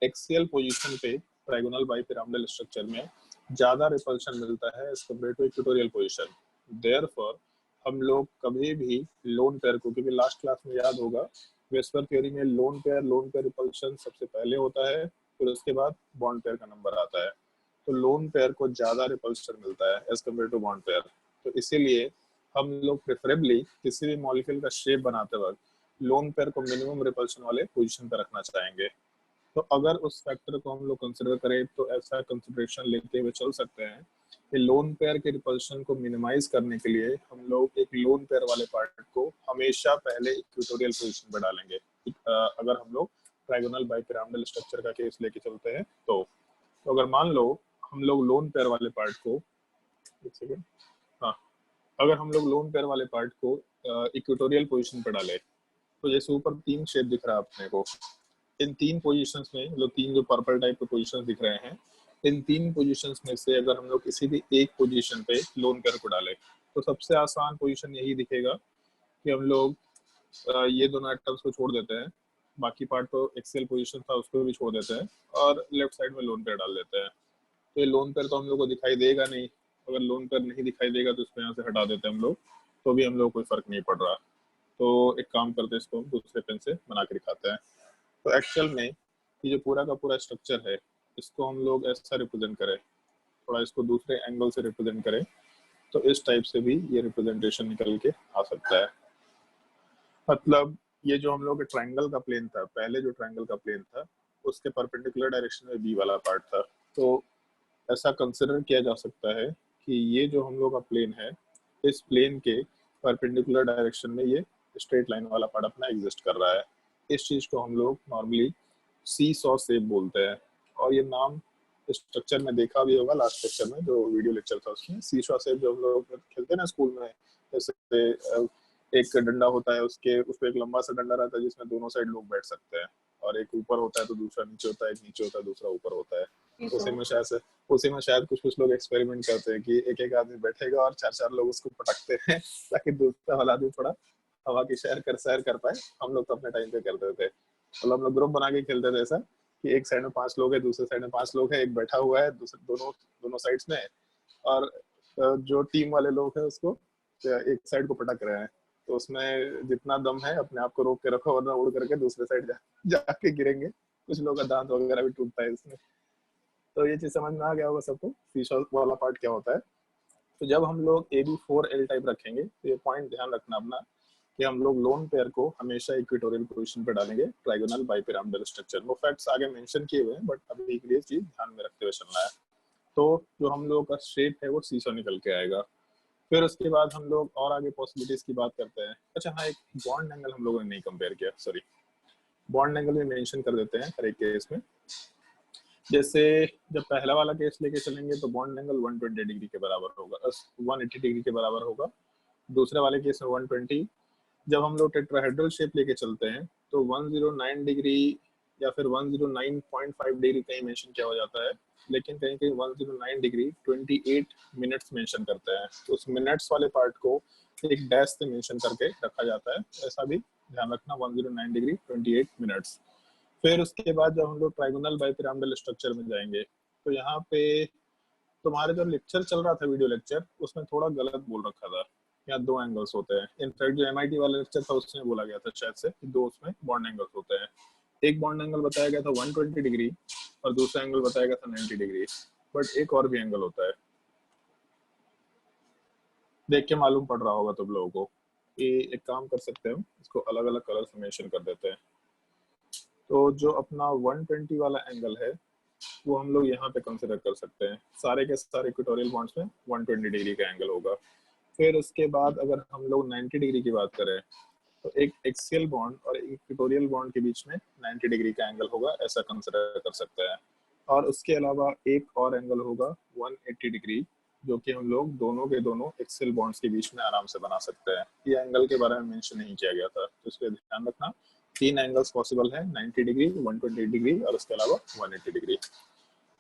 S1: एक्सियल पोजीशन पे ट्राइगोनल बाइपिरामिडल स्ट्रक्चर में ज्यादा रिपल्शन मिलता है as compare to equatorial position. Therefore हम लोग कभी भी लोन पेयर को, क्योंकि लास्ट क्लास में याद होगा वेस्पर थ्योरी में लोन पेयर रिपल्शन सबसे पहले होता है, फिर उसके बाद बॉन्ड पेयर का नंबर आता है। तो लोन पेयर को ज्यादा रिपल्शन मिलता है as compare to bond pair. तो इसीलिए हम लोग प्रेफरेबली किसी भी मॉलिक्यूल का शेप बनाते वक्त लोन पेयर को मिनिमम रिपल्शन वाले पोजीशन पर रखना चाहेंगे। तो अगर उस फैक्टर को हम लोग कंसिडर करें तो ऐसा कंसिडरेशन लेते हुए चल सकते हैं कि लोन पेयर के रिपल्शन को मिनिमाइज करने के लिए हम लोग एक लोन पेयर वाले पार्ट को हमेशा पहले इक्वेटोरियल पोजीशन पर डालेंगे। अगर हम लोग ट्राइगोनल बाइपिरामिडल स्ट्रक्चर का केस लेके चलते हैं तो अगर मान लो हम लोग लोन पेयर वाले पार्ट को, एक सेकेंड, हाँ, अगर हम लोग लोन पेयर वाले पार्ट को इक्वेटोरियल पोजीशन पर डालें तो जैसे ऊपर 3 शेप दिख रहा है अपने को, इन 3 पोजीशंस में, मतलब 3 जो पर्पल टाइप के पोजीशंस दिख रहे हैं, इन 3 पोजीशंस में से अगर हम लोग किसी भी एक पोजीशन पे लोन पेयर को डालें तो सबसे आसान पोजीशन यही दिखेगा कि हम लोग ये दोनों एटम्स को छोड़ देते हैं, बाकी पार्ट तो एक्सेल पोजीशन था उसको भी छोड़ देते हैं और लेफ्ट साइड में लोन पेयर डाल देते हैं। तो ये लोन पेयर तो हम लोग को दिखाई देगा नहीं, अगर लोन पेयर नहीं दिखाई देगा तो इसको यहाँ से हटा देते हैं हम लोग, तो भी हम लोग कोई फर्क नहीं पड़ रहा। तो एक काम करते हैं, इसको हम दूसरे पेन से बना के दिखाते हैं। तो एक्चुअल में ये जो पूरा का पूरा स्ट्रक्चर है इसको हम लोग ऐसा रिप्रेजेंट करें, थोड़ा इसको दूसरे एंगल से रिप्रेजेंट करें तो इस टाइप से भी ये रिप्रेजेंटेशन निकल के आ सकता है। मतलब ये जो हम लोग के ट्रायंगल का प्लेन था, पहले जो ट्रायंगल का प्लेन था उसके परपेंडिकुलर डायरेक्शन में बी वाला पार्ट था। तो ऐसा कंसिडर किया जा सकता है कि ये जो हम लोग का प्लेन है इस प्लेन के परपेंडिकुलर डायरेक्शन में ये स्ट्रेट लाइन वाला पार्ट अपना एग्जिस्ट कर रहा है। इस चीज को हम लोग नॉर्मली सी सॉ शेप बोलते हैं, और ये नाम स्ट्रक्चर में देखा भी होगा लास्ट लेक्चर में जो वीडियो लेक्चर था उसमें। सी सॉ शेप जो हम लोग खेलते हैं ना स्कूल में, जैसे एक डंडा होता है, उसके उस पर एक लंबा सा डंडा रहता है जिसमें दोनों साइड लोग बैठ सकते हैं, और एक ऊपर होता है तो दूसरा नीचे होता है, एक नीचे होता है दूसरा ऊपर होता है। उसी में शायद कुछ लोग एक्सपेरिमेंट करते हैं कि एक एक आदमी बैठेगा और चार चार लोग उसको पटकते हैं ताकि दूसरा वाला आदमी थोड़ा हवा की सैर कर पाए। हम लोग तो अपने टाइम पे करते थे, मतलब हम लोग ग्रुप बना के खेलते थे ऐसा कि एक साइड में 5 लोग है, दूसरे साइड में 5 लोग है, एक बैठा हुआ है दूसरे दोनों साइड्स में, और जो टीम वाले लोग हैं उसको एक साइड को पटक रहे हैं। तो उसमें जितना दम है अपने आप को रोक के रखो, वरना उड़ करके दूसरे साइड जाके गिरेंगे। कुछ लोग का दांत वगैरह भी टूटता है इसमें। तो ये चीज समझ में आ गया होगा सबको सीसॉ वाला पार्ट क्या होता है। तो जब हम लोग AB4L टाइप रखेंगे तो ये पॉइंट ध्यान रखना अपना कि हम लोग लोन पेयर को हमेशा इक्वेटोरियल पोजीशन पे डालेंगे ट्राइगोनल बाइपिरामिडल स्ट्रक्चर में। वो फैक्ट्स आगे मेंशन किए हुए हैं, बट अभी के लिए चीज ध्यान में रखते हुए चलना है। तो जो हम लोग का शेप है वो सीसॉ निकल के आएगा। फिर उसके बाद हम लोग और आगे पॉसिबिलिटीज की बात करते हैं। अच्छा हाँ, एक बॉन्ड एंगल हम लोगों ने नहीं कंपेयर किया, सॉरी। बॉन्ड एंगल भी मेंशन कर देते हैं हर एक केस में। जैसे जब पहला वाला केस लेके चलेंगे तो बॉन्ड एंगल 120 डिग्री के बराबर होगा, 180 डिग्री के बराबर होगा। दूसरे वाले केस में 120। जब हम लोग टेट्राहेड्रल शेप लेके चलते हैं तो 109 डिग्री या फिर 109.5 डिग्री कहीं मेंशन किया हो जाता है, लेकिन कहीं कहीं 109 डिग्री 28 मिनट्स मेंशन करते हैं। तो उस मिनट्स वाले पार्ट को एक डैश से मेंशन करके रखा जाता है, ऐसा भी ध्यान रखना, 109 डिग्री 28 मिनट्स। फिर उसके बाद जब हम लोग ट्राइगोनल बाइपिरामिडल स्ट्रक्चर में जाएंगे तो यहाँ पे तुम्हारे जो लेक्चर चल रहा था वीडियो लेक्चर, उसमें थोड़ा गलत बोल रखा था। यहाँ 2 एंगल्स होते हैं। इनफैक्ट जो MIT वाला लेक्चर था उसमें बोला गया था शायद से कि 2 उसमें बॉन्ड एंगल्स होते हैं। एक बॉन्ड एंगल बताया गया था 120 डिग्री और दूसरा एंगल बताया गया था 90 डिग्री। बट एक और भी एंगल होता है, देख के मालूम पड़ रहा होगा तुम लोगों को। कि एक काम कर सकते हैं, इसको अलग अलग कलर से मेंशन कर देते हैं। तो जो अपना 120 वाला एंगल है वो हम लोग यहाँ पे कंसिडर कर सकते हैं। सारे के सारे इक्वेटोरियल बॉन्ड्स में 120 डिग्री का एंगल होगा। फिर उसके बाद अगर हम लोग 90 डिग्री की बात करें तो एक एक्सियल बॉन्ड और एक इक्वेटोरियल बॉन्ड के बीच में 90 डिग्री का एंगल होगा, ऐसा कंसिडर कर सकते हैं। और उसके अलावा एक और एंगल होगा 180 डिग्री, जो कि हम लोग दोनों के दोनों एक्सियल बॉन्ड्स के बीच में आराम से बना सकते हैं। ये एंगल के बारे में मेंशन नहीं किया गया था, तो इसलिए ध्यान रखना 3 एंगल्स पॉसिबल है, 90 डिग्री, 120 डिग्री और उसके अलावा 180 डिग्री।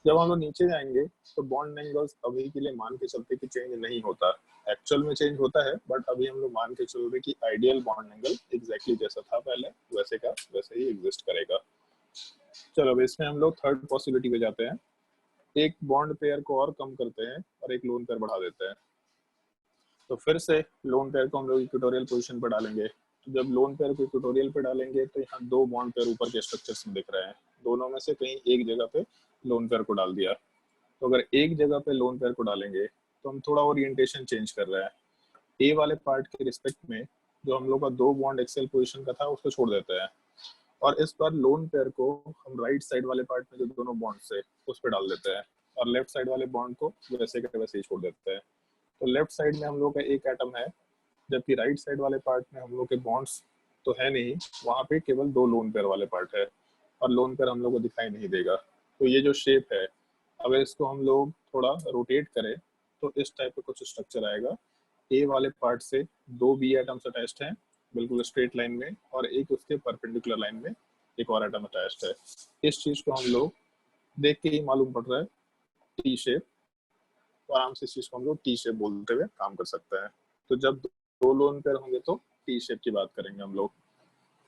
S1: जब हम लोग नीचे जाएंगे तो बॉन्ड एंगल्स अभी के लिए मान के चलते कि चेंज नहीं होता, एक्चुअल में चेंज होता है, बट अभी हम लोग मान के चल रहे कि आइडियल बॉन्ड एंगल एग्जैक्टली जैसा था पहले वैसे का वैसे ही एग्जिस्ट करेगा। चलो अब इसमें हम लोग थर्ड पॉसिबिलिटी पे जाते हैं। एक बॉन्ड पेयर को और कम करते हैं और एक लोन पेयर बढ़ा देते हैं। तो फिर से लोन पेयर को हम लोग इक्वेटोरियल पोजीशन पर डालेंगे। तो जब लोन पेयर को इक्वेटोरियल पे डालेंगे तो यहाँ 2 बॉन्ड पेयर ऊपर के स्ट्रक्चर्स में दिख रहे हैं, दोनों में से कहीं एक जगह पे लोन पेयर को डाल दिया। तो अगर एक जगह पे लोन पेयर को डालेंगे तो हम थोड़ा ओरिएंटेशन चेंज कर रहे हैं। ए वाले पार्ट के रिस्पेक्ट में जो हम लोग का 2 बॉन्ड एक्सेल पोजीशन का था उसको छोड़ देते हैं, और इस बार लोन पेयर को हम राइट साइड वाले पार्ट में जो दोनों बॉन्ड है उस पर डाल देते हैं, और लेफ्ट साइड वाले बॉन्ड को वैसे के वैसे ही छोड़ देते हैं। तो लेफ्ट साइड में हम लोग का एक एटम है, जबकि राइट साइड वाले पार्ट में हम लोग के बॉन्ड्स तो है नहीं, वहाँ पे केवल 2 लोन पेयर वाले पार्ट है, और लोन पेयर हम लोग को दिखाई नहीं देगा। तो ये जो शेप है, अगर इसको हम लोग थोड़ा रोटेट करें तो इस टाइप का कुछ स्ट्रक्चर आएगा। ए वाले पार्ट से 2 बी एटम्स अटैच्ड हैं बिल्कुल स्ट्रेट लाइन में, और एक उसके परपेंडिकुलर लाइन में एक और एटम अटैच्ड है। इस चीज को हम लोग देख के ही मालूम पड़ रहा है टी शेप, तो आराम से इस चीज को हम लोग टी शेप बोलते हुए काम कर सकते हैं। तो जब 2 लोन पेयर होंगे तो टी शेप की बात करेंगे हम लोग।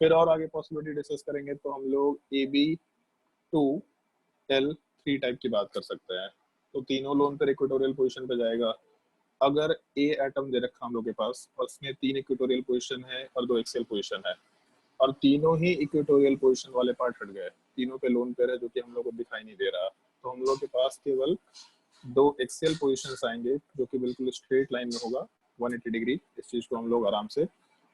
S1: फिर और आगे पॉसिबिलिटी डिस्कस करेंगे तो हम लोग AB2L3 टाइप की बात कर सकते हैं। तो तीनों लोन पेयर इक्वेटोरियल पोजीशन पे जाएगा। अगर ए एटम दे रखा हम लोग के पास और उसमें 3 इक्वेटोरियल पोजीशन है और 2 एक्सियल पोजीशन है, और तीनों ही इक्वेटोरियल पोजीशन वाले पार्ट हट गए, तीनों पे लोन पेयर है जो कि हम लोग को दिखाई नहीं दे रहा, तो हम लोग के पास केवल 2 एक्सियल पोजीशंस आएंगे जो कि बिल्कुल स्ट्रेट लाइन में होगा 180 डिग्री। इस चीज को हम लोग आराम से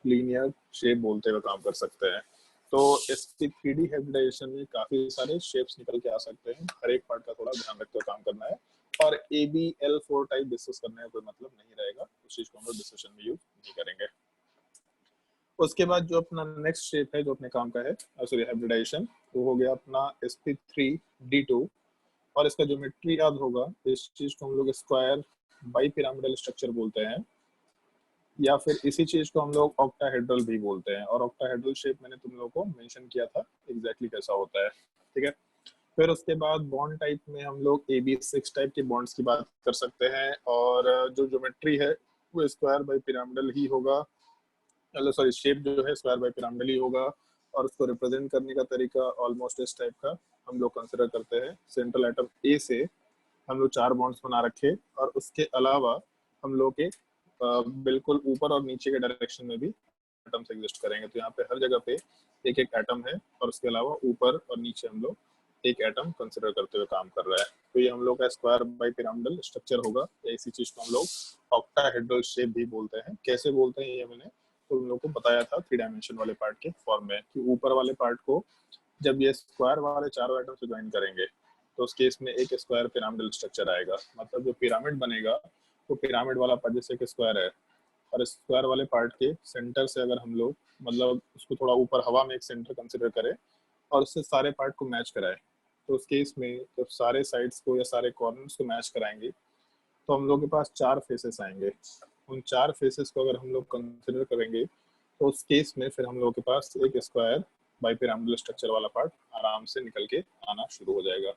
S1: लीनियर शेप बोलते हुए काम कर सकते हैं। तो इसकी 3D हाइब्रिडाइजेशन में काफी सारे शेप्स निकल के आ सकते हैं, हर एक पार्ट का थोड़ा ध्यान रखते हुए काम करना है, और ABL4 टाइप डिस्कस करने का कोई मतलब नहीं रहेगा। उस चीज को हम लोग डिस्कशन में यूज नहीं करेंगे। उसके बाद जो अपना नेक्स्ट शेप है जो अपने काम का है, सॉरी हाइब्रिडाइजेशन, वो हो गया अपना sp3d2। और इसका ज्योमेट्री याद होगा, इस चीज को हम लोग स्क्वायर बाइपिरामिडल स्ट्रक्चर बोलते हैं, या फिर इसी चीज को हम लोग ऑक्टाहेड्रल भी बोलते हैं। और ऑक्टाहेड्रल शेप मैंने तुम लोगों को मेंशन किया था एग्जैक्टली कैसा होता है, ठीक है। फिर उसके बाद बॉन्ड टाइप में हम लोग AB6 टाइप के बॉन्ड्स की बात कर सकते हैं, और जो ज्योमेट्री है वो स्क्वायर बाइपिरामिडल ही होगा, सॉरी शेप जो है स्क्वायर बाइपिरामिडल ही होगा। और उसको रिप्रेजेंट करने का तरीका ऑलमोस्ट इस टाइप का हम लोग कंसिडर करते हैं। सेंट्रल एटम ए से हम लोग 4 बॉन्ड्स बना रखे, और उसके अलावा हम लोग के बिल्कुल ऊपर और नीचे के डायरेक्शन में भी एटम्स एग्जिस्ट करेंगे। तो यहाँ पे हर जगह पे एक एक एटम है, और उसके अलावा ऊपर और नीचे हम लोग एक एटम कंसिडर करते हुए काम कर रहा है। तो ये हम लोग का स्क्वायर बाइपिरामिडल स्ट्रक्चर होगा, या इसी चीज को हम लोग ऑक्टाहेड्रल शेप भी बोलते हैं। कैसे बोलते हैं ये मैंने तो उन लोगों को बताया था 3 डायमेंशन वाले पार्ट के फॉर्म में, कि ऊपर वाले पार्ट को जब ये स्क्वायर वाले चारों एटम से ज्वाइन करेंगे तो उस केस में एक स्क्वायर पिरामिडल स्ट्रक्चर आएगा। मतलब जो पिरामिड बनेगा वो पिरामिड वाला पार्ट जैसे एक स्क्वायर है, और स्क्वायर वाले पार्ट के सेंटर से अगर हम लोग मतलब उसको थोड़ा ऊपर हवा में एक सेंटर कंसिडर करें और उससे सारे पार्ट को मैच कराए, तो उस केस में जब सारे साइड्स को या सारे कॉर्नर्स को मैच कराएंगे तो हम लोग के पास 4 फेसेस आएंगे। उन 4 फेसेस को अगर हम लोग कंसिडर करेंगे तो उस केस में फिर हम लोग के पास एक स्क्वायर बाइपिरामिडल स्ट्रक्चर वाला पार्ट आराम से निकल के आना शुरू हो जाएगा।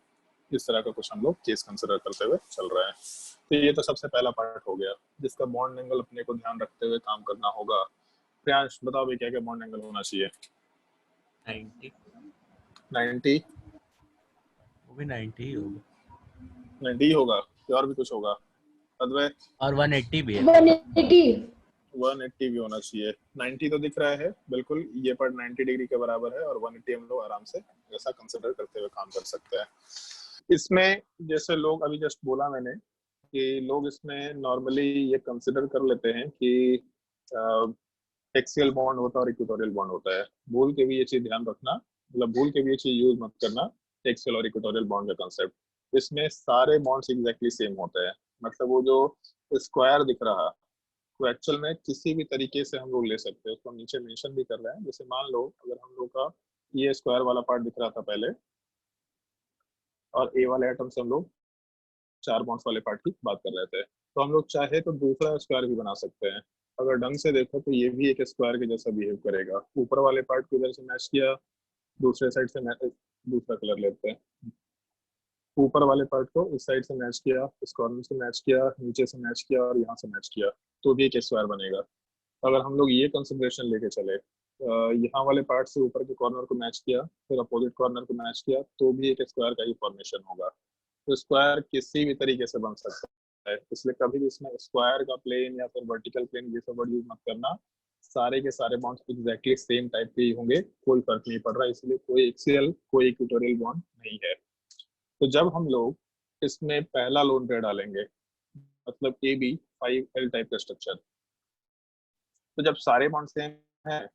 S1: इस तरह का कुछ हम लोग केस कंसिडर करते हुए चल रहे हैं। तो ये तो सबसे पहला पार्ट हो गया जिसका बॉन्ड एंगल अपने को ध्यान रखते हुए काम करना होगा। प्रियांश बताओ भाई क्या क्या बॉन्ड एंगल होना चाहिए? 90
S4: वो भी 90 ही होगा।
S1: 90 होगा या और भी कुछ होगा? अद्वै
S4: और 180 भी है।
S1: 180 भी होना चाहिए। 90 तो दिख रहा है बिल्कुल, ये पार्ट 90 डिग्री के बराबर है, और 180 हम लोग आराम से ऐसा कंसिडर करते हुए काम कर सकते हैं। इसमें जैसे लोग अभी जस्ट बोला मैंने कि लोग इसमें नॉर्मली ये कंसिडर कर लेते हैं कि एक्सियल बॉन्ड होता है और इक्वेटोरियल बॉन्ड होता है। भूल के भी ये चीज ध्यान रखना, मतलब भूल के भी ये चीज यूज मत करना एक्सियल और इक्वेटोरियल बॉन्ड का कंसेप्ट। इसमें सारे बॉन्ड्स एग्जैक्टली सेम होते हैं। मतलब वो जो स्क्वायर दिख रहा तो एक्चुअल में किसी भी तरीके से हम लोग ले सकते हैं। उसको हम नीचे मेंशन भी कर रहे हैं। जैसे मान लो अगर हम लोग का ये स्क्वायर वाला पार्ट दिख रहा था पहले, और ए वाले एटम से हम लोग 4 बॉन्ड्स वाले पार्ट की बात कर रहे थे, तो हम लोग चाहे तो दूसरा स्क्वायर भी बना सकते हैं। अगर ढंग से देखो तो ये भी एक स्क्वायर के जैसा बिहेव करेगा। ऊपर वाले पार्ट को इधर से मैच किया, दूसरे साइड से दूसरा कलर लेते हैं। ऊपर वाले पार्ट को इस साइड से मैच किया, इस कॉर्नर से मैच किया, नीचे से मैच किया और यहाँ से मैच किया, तो भी एक स्क्वायर बनेगा। अगर हम लोग ये कंसिडरेशन लेके चले, यहाँ वाले पार्ट से ऊपर के कॉर्नर को मैच किया, फिर अपोजिट कॉर्नर को मैच किया, तो भी एक स्क्वायर का ही फॉर्मेशन होगा। तो स्क्वायर किसी भी तरीके से बन सकता है, इसलिए कभी भी इसमें स्क्वायर का प्लेन या फिर वर्टिकल प्लेन ये सब वर्ड यूज मत करना। सारे के सारे बॉन्ड्स एग्जैक्टली सेम टाइप के ही होंगे, कोई फर्क नहीं पड़ रहा, इसलिए कोई एक्सियल कोई इक्वेटोरियल बॉन्ड नहीं है। तो जब हम लोग इसमें पहला लोन पेयर डालेंगे, मतलब AB5L टाइप का स्ट्रक्चर, तो जब सारे बॉन्ड सेम है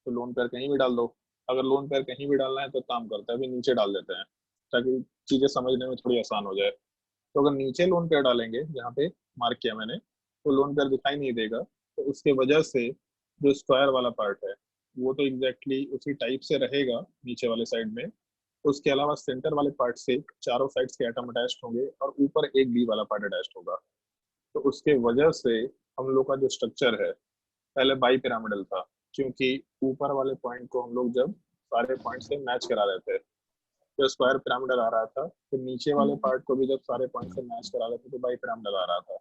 S1: तो लोन पेयर कहीं भी डाल दो। अगर लोन पेयर कहीं भी डालना है तो काम करता है अभी नीचे डाल देते हैं ताकि चीजें समझने में थोड़ी आसान हो जाए। तो अगर नीचे लोन पेयर डालेंगे, जहाँ पे मार्क किया मैंने, तो लोन पेयर दिखाई नहीं देगा। तो उसके वजह से जो स्क्वायर वाला पार्ट है वो तो एग्जैक्टली उसी टाइप से रहेगा नीचे वाले साइड में। उसके अलावा सेंटर वाले पार्ट से चारों साइड्स के एटम अटैच्ड होंगे और ऊपर एक बी वाला पार्ट अटैच्ड होगा। तो उसके वजह से हम लोग का जो स्ट्रक्चर है पहले बाई पिरामिडल था, क्योंकि ऊपर वाले पॉइंट को हम लोग जब सारे पॉइंट से मैच करा रहे थे तो स्क्वायर पिरामिडल आ रहा था, तो नीचे वाले पार्ट को भी जब सारे पॉइंट से मैच करा रहे थे तो बाई पिरामिडल आ रहा था।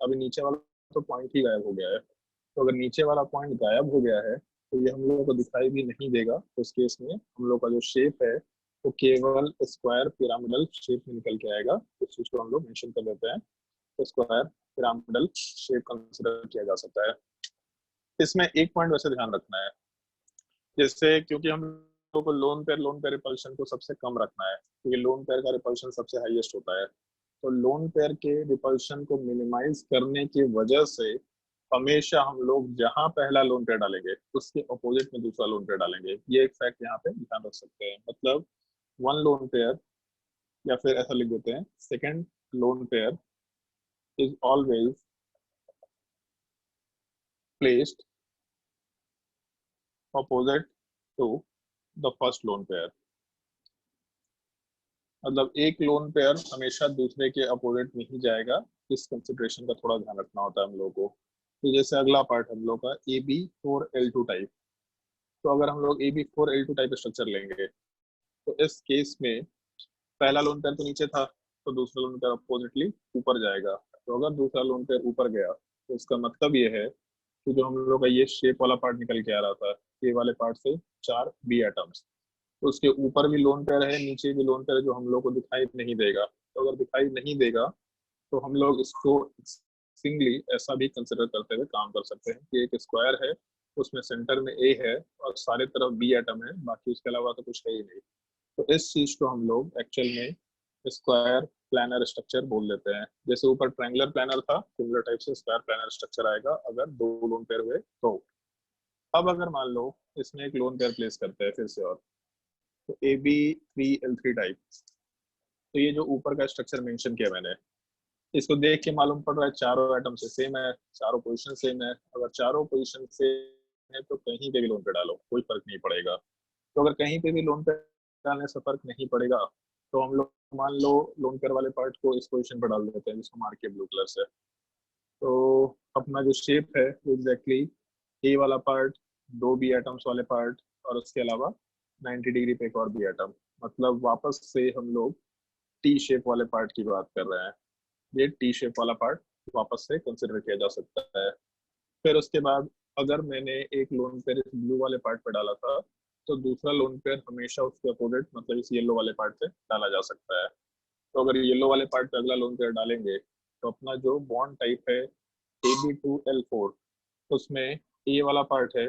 S1: अभी नीचे वाला तो पॉइंट ही गायब हो गया है। तो अगर नीचे वाला पॉइंट गायब हो गया है तो ये हम लोगों को दिखाई भी नहीं देगा। तो इस केस में हम लोग का जो शेप है वो केवल स्क्वायर पिरामिडल शेप में निकल के आएगा। इस चीज को हम लोग मेंशन कर देते हैं, तो स्क्वायर पिरामिडल शेप कंसिडर किया जा सकता है। इसमें एक पॉइंट वैसे ध्यान रखना है, जैसे क्योंकि हम लोग को लोन पेयर रिपल्शन को सबसे कम रखना है, क्योंकि लोन पेयर का रिपल्शन सबसे हाईएस्ट होता है। तो लोन पेयर के रिपल्शन को मिनिमाइज करने की वजह से हमेशा हम लोग जहां पहला लोन पेयर डालेंगे उसके अपोजिट में दूसरा लोन पेयर डालेंगे। ये एक फैक्ट यहाँ पे ध्यान रख सकते हैं। मतलब वन लोन पेयर, या फिर ऐसा लिख देते हैं second lone pair is always placed opposite to the first lone pair। मतलब एक लोन पेयर हमेशा दूसरे के अपोजिट नहीं जाएगा, इस कंसिडरेशन का थोड़ा ध्यान रखना होता है हम लोगों को। तो जैसे अगला पार्ट हम लोग का AB4L2 टाइप, तो अगर हम लोग AB4L2 टाइप स्ट्रक्चर लेंगे तो इस केस में पहला लोन पेयर तो नीचे था, तो दूसरा लोन पेयर अपोजिटली ऊपर जाएगा। तो अगर दूसरा लोन पेयर ऊपर गया तो इसका मतलब ये है कि जो हम लोग का ये शेप वाला पार्ट निकल के आ रहा था, ये वाले पार्ट से 4 B एटम्स, तो उसके ऊपर भी लोन पेयर है, नीचे भी लोन पेयर है, जो हम लोग को दिखाई नहीं देगा। तो अगर दिखाई नहीं देगा तो हम लोग इसको सिंगली ऐसा भी कंसिडर करते हुए काम कर सकते हैं कि एक स्क्वायर है, उसमें सेंटर में A है और सारे तरफ B एटम है, बाकी उसके अलावा तो कुछ है ही नहीं। तो इस चीज को हम लोग एक्चुअल में स्क्वायर प्लानर स्ट्रक्चर बोल देते हैं। जैसे ऊपर ट्रायंगुलर प्लानर था, सिमिलर टाइप से स्क्वायर प्लानर स्ट्रक्चर आएगा अगर दो लोन पेयर हुए तो। अब अगर मान लो इसमें एक लोन पेयर प्लेस करते हैं फिर से, और तो AB3L3 टाइप, तो ये जो ऊपर का स्ट्रक्चर मेंशन किया मैंने, इसको देख के मालूम पड़ रहा है चारों एटम से सेम है, चारों पोजीशन सेम है। अगर चारों पोजीशन सेम है तो कहीं पे भी लोन पेयर डालो, कोई फर्क नहीं पड़ेगा। तो अगर कहीं पे भी लोन पेयर डालने से फर्क नहीं पड़ेगा तो हम लोग मान लो लोन पेयर वाले पार्ट को इस पोजीशन पर डाल देते हैं, जिसको मार्क के ब्लू कलर से। तो अपना जो शेप है वो एग्जैक्टली ए वाला पार्ट, 2 B एटम्स वाले पार्ट, और उसके अलावा 90 डिग्री पे एक और B एटम, मतलब वापस से हम लोग टी शेप वाले पार्ट की बात कर रहे हैं। ये टी शेप वाला पार्ट वापस से कंसिडर किया जा सकता है। फिर उसके बाद अगर मैंने एक लोन पेयर इस ब्लू वाले पार्ट पे डाला था, तो दूसरा लोन पेयर हमेशा उसके अपोजिट मतलब इस येलो वाले पार्ट पे डाला जा सकता है। तो अगर येलो वाले पार्ट पे अगला लोन पेयर डालेंगे तो अपना जो बॉन्ड टाइप है AB2L4, उसमें ए वाला पार्ट है,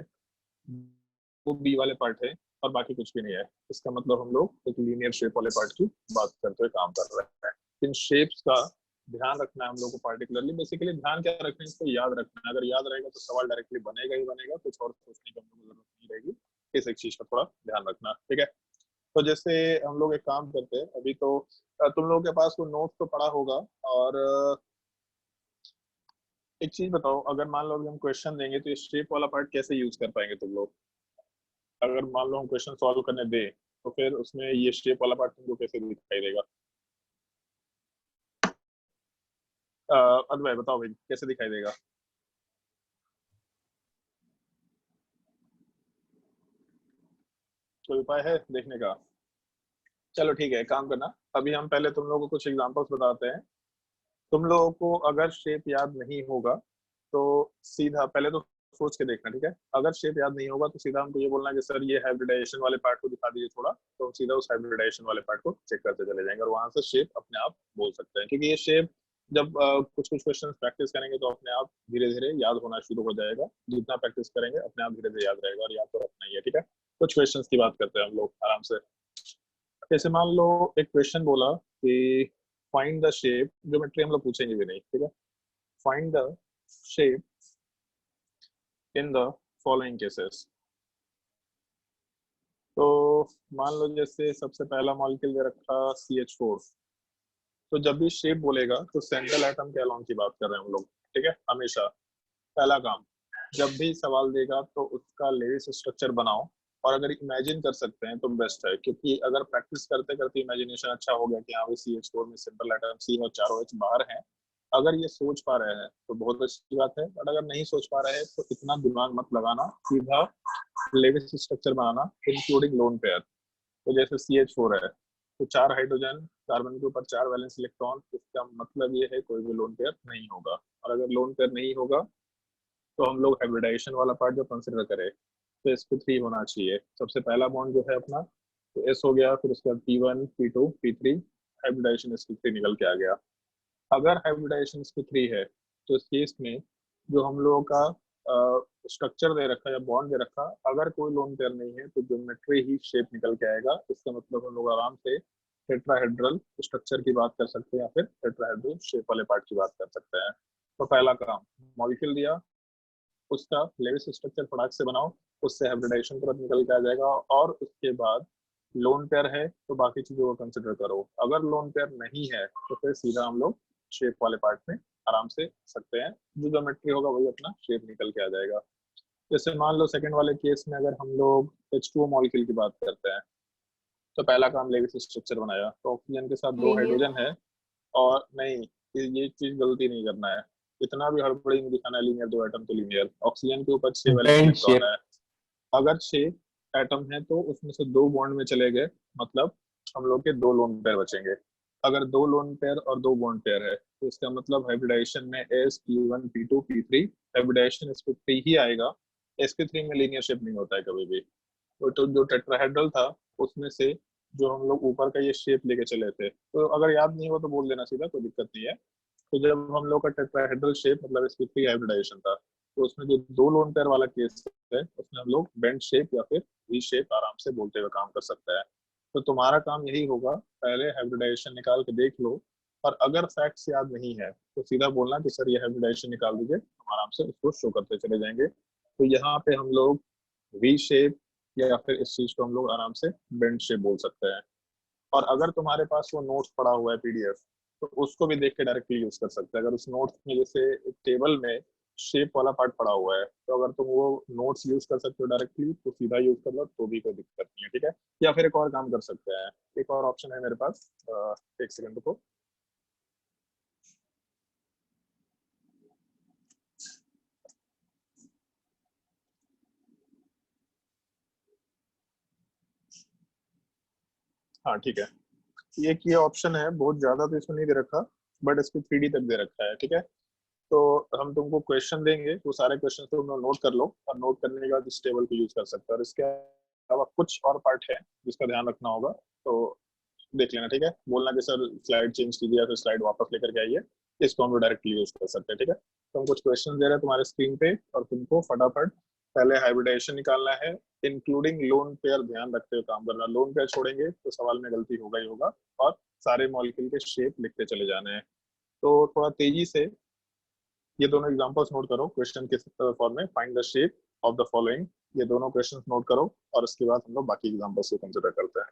S1: वो बी वाले पार्ट है और बाकी कुछ भी नहीं है। इसका मतलब हम लोग एक लीनियर शेप वाले पार्ट की बात करते हुए काम कर रहे हैं। इन शेप्स का ध्यान रखना है हम लोग को पार्टिकुलरली। बेसिकली ध्यान क्या रखना है, इसको याद रखना है। अगर याद रहेगा तो सवाल डायरेक्टली बनेगा ही बनेगा, कुछ और सोचने की हम लोग जरूरत नहीं रहेगी। इस एक चीज का थोड़ा ध्यान रखना, ठीक है। तो जैसे हम लोग एक काम करते हैं अभी, तो तुम लोगों के पास कोई नोट तो पड़ा होगा, और एक चीज बताओ, अगर मान लो अभी हम क्वेश्चन देंगे तो ये शेप वाला पार्ट कैसे यूज कर पाएंगे तुम लोग? अगर मान लो हम क्वेश्चन सॉल्व करने दें तो फिर उसमें ये शेप वाला पार्ट तुमको कैसे दिखाई देगा? अद्वैत बताओ भाई, कैसे दिखाई देगा? कोई उपाय है देखने का? चलो ठीक है, काम करना, अभी हम पहले तुम लोगों को कुछ एग्जांपल्स बताते हैं। तुम लोगों को अगर शेप याद नहीं होगा तो सीधा पहले तो सोच के देखना, ठीक है। अगर शेप याद नहीं होगा तो सीधा हमको ये बोलना है कि सर ये हाइब्रिडाइजेशन वाले पार्ट को दिखा दीजिए थोड़ा, तो हम सीधा उस हाइब्रिडाइजेशन वाले पार्ट को चेक करते चले जाएंगे और वहां से शेप अपने आप बोल सकते हैं। क्योंकि ये शेप जब कुछ कुछ क्वेश्चन प्रैक्टिस करेंगे तो अपने आप धीरे धीरे याद होना शुरू हो जाएगा। जितना प्रैक्टिस करेंगे अपने आप धीरे धीरे याद रहेगा, और याद तो रखना ही है, ठीक है। कुछ क्वेश्चन की बात करते हैं हम लोग आराम से। जैसे मान लो एक क्वेश्चन बोला कि फाइंड द शेप, ज्योमेट्री हम लोग पूछेंगे भी नहीं, ठीक है। Find the shape in the following cases. तो मान लो जैसे सबसे पहला मॉलिक्यूल दे रखा CH4, तो जब भी शेप बोलेगा तो सेंट्रल एटम के अलोंग की बात कर रहे हैं हम लोग, ठीक है। हमेशा पहला काम, जब भी सवाल देगा तो उसका लेविस स्ट्रक्चर बनाओ, और अगर इमेजिन कर सकते हैं तो बेस्ट है, क्योंकि अगर प्रैक्टिस करते करते इमेजिनेशन अच्छा हो गया कि हाँ भाई CH4 में सिंपल एटम C और चारों H बाहर हैं, अगर ये सोच पा रहे हैं तो बहुत अच्छी बात है। बट अगर नहीं सोच पा रहे हैं तो इतना दिमाग मत लगाना, सीधा लेविस स्ट्रक्चर बनाना इंक्लूडिंग लोन पेयर। तो जैसे CH4 है तो 4 हाइड्रोजन, कार्बन के ऊपर 4 वैलेंस इलेक्ट्रॉन, इसका मतलब ये है कोई भी लोन पेयर नहीं होगा। और अगर लोन पेयर नहीं होगा तो हम लोग हाइब्रिडाइजेशन वाला पार्ट जो कंसिडर करें तो sp3 होना चाहिए। सबसे पहला बॉन्ड जो है अपना तो S हो गया, फिर उसके बाद P1 P2 P3, hybridisation sp3 निकल के आ गया। अगर हाइब्रिडाइजेशन sp3 है तो इस केस में जो हम लोगों का स्ट्रक्चर दे रखा या बॉन्ड दे रखा, अगर कोई लोन पेयर नहीं है तो ज्योमेट्री ही शेप निकल के आएगा। इसका मतलब हम लोग आराम से टेट्राहेड्रल स्ट्रक्चर की बात कर सकते हैं या फिर टेट्राहेड्रल शेप वाले पार्ट की बात कर सकते हैं। तो पहला काम, मॉलिक्यूल दिया, उसका लेविस स्ट्रक्चर फटाक से बनाओ, उससे हाइब्रिडाइजेशन तुरंत निकल के आ जाएगा। और उसके बाद लोन पेयर है तो बाकी चीजों को कंसिडर करो। अगर लोन पेयर नहीं है तो फिर सीधा हम लोग शेप वाले पार्ट में आराम से सकते हैं, जो ज्योमेट्री होगा वही अपना शेप निकल के आ जाएगा। जैसे मान लो सेकंड वाले केस में अगर हम लोग H2O मॉलिक्यूल की बात करते हैं, तो पहला काम लेविस स्ट्रक्चर बनाया, तो ऑक्सीजन के साथ 2
S3: Linear.
S1: हाइड्रोजन है, और नहीं, ये चीज गलती नहीं करना है, इतना भी हड़बड़ी नहीं दिखाना है, लीनियर 2 एटम तो लीनियर। ऑक्सीजन के ऊपर 6 वैलेंस
S2: बेंड
S1: इलेक्ट्रॉन
S2: शेप।
S1: है, अगर 6 एटम है तो उसमें से 2 बॉन्ड में चले गए, मतलब हम लोग के 2 लोन पेयर बचेंगे। अगर 2 लोन पेयर और 2 बॉन्ड पेयर है तो इसका मतलब हाइब्रिडाइजेशन में sp1 p2 p3, hybridisation sp3 ही आएगा। sp3 में लीनियर शेप नहीं होता है कभी भी। तो जो टेट्राहेड्रल था उसमें से जो हम लोग ऊपर का ये शेप लेके चले थे, तो अगर याद नहीं हो तो बोल देना सीधा, कोई दिक्कत नहीं है। तो जब हम लोग का टेट्राहेड्रल शेप मतलब sp3 हाइब्रिडाइजेशन था, तो उसमें जो 2 लोन पेयर वाला केस है उसमें हम लोग बेंड शेप या फिर वी शेप आराम से बोलते हुए काम कर सकते हैं। तो तुम्हारा काम यही होगा, पहले हाइब्रिडाइजेशन निकाल के देख लो, और अगर फैक्ट्स याद नहीं है तो सीधा बोलना कि सर ये हाइब्रिडाइजेशन निकाल दीजिए, हम आराम से उसको शो करते चले जाएंगे। तो यहाँ पे हम लोग वी शेप या फिर इस चीज को हम लोग आराम से बेंड शेप बोल सकते हैं। और अगर तुम्हारे पास वो नोट्स पड़ा हुआ है पीडीएफ, तो उसको भी देख के डायरेक्टली यूज कर सकते हैं। अगर उस नोट्स में जैसे एक टेबल में शेप वाला पार्ट पड़ा हुआ है, तो अगर तुम वो नोट्स यूज कर सकते हो डायरेक्टली तो सीधा यूज कर लो, तो भी कोई दिक्कत नहीं है, ठीक है। या फिर एक और काम कर सकते हैं, एक और ऑप्शन है मेरे पास, एक सेकंड को। हाँ ठीक है, ये ऑप्शन है, बहुत ज्यादा तो इसमें नहीं दे रखा, बट इसको 3D तक दे रखा है, ठीक है। तो हम तुमको क्वेश्चन देंगे, वो सारे क्वेश्चन तुम लोग नोट कर लो, और नोट करने के बाद इस टेबल को यूज कर सकते हो। और इसके अलावा कुछ और पार्ट है जिसका ध्यान रखना होगा, तो देख लेना, ठीक है। बोलना कि सर स्लाइड चेंज कीजिए या फिर स्लाइड वापस लेकर के आइए, इसको हम लोग डायरेक्टली यूज कर सकते हैं, ठीक है। तो हम कुछ क्वेश्चन दे रहे हैं तुम्हारे स्क्रीन पे, और तुमको फटाफट पहले हाइब्रिडेशन निकालना है, इंक्लूडिंग लोन पेयर ध्यान रखते हुए काम करना। लोन पेयर छोड़ेंगे तो सवाल में गलती होगा ही होगा, और सारे मॉलिक्यूल के शेप लिखते चले जाने हैं। तो थोड़ा तेजी से ये दोनों एग्जांपल्स नोट करो, क्वेश्चन के फॉर्म में, find the shape of the following, ये दोनों क्वेश्चंस नोट करो, और उसके बाद हम लोग बाकी एग्जांपल्स को कंसीडर करते हैं।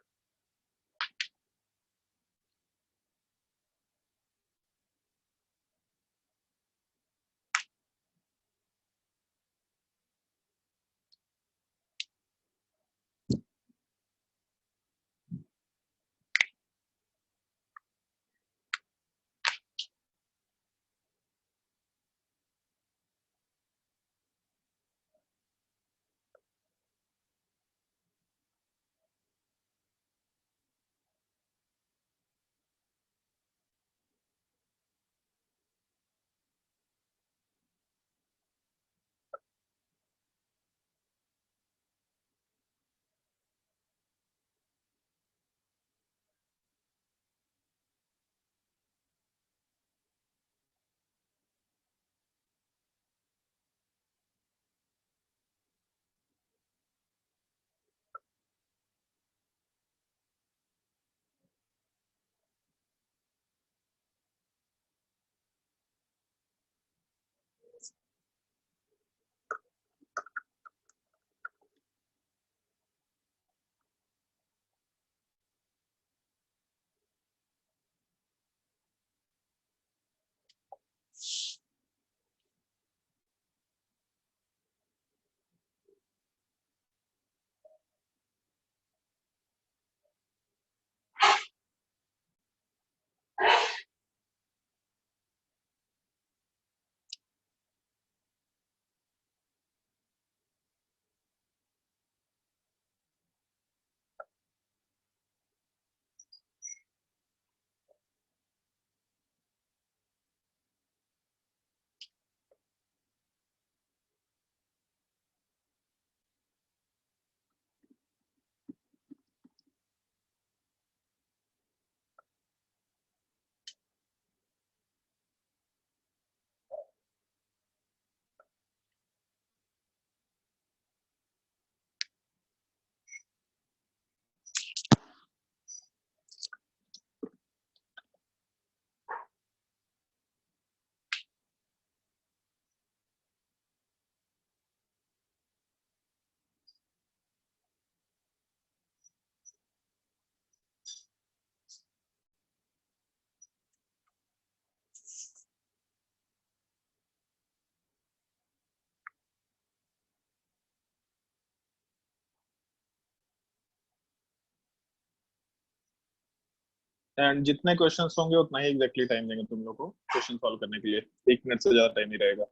S1: एंड जितने क्वेश्चंस होंगे उतना ही एग्जैक्टली टाइम देंगे तुम लोग को क्वेश्चन सॉल्व करने के लिए। 1 मिनट से ज्यादा टाइम नहीं रहेगा,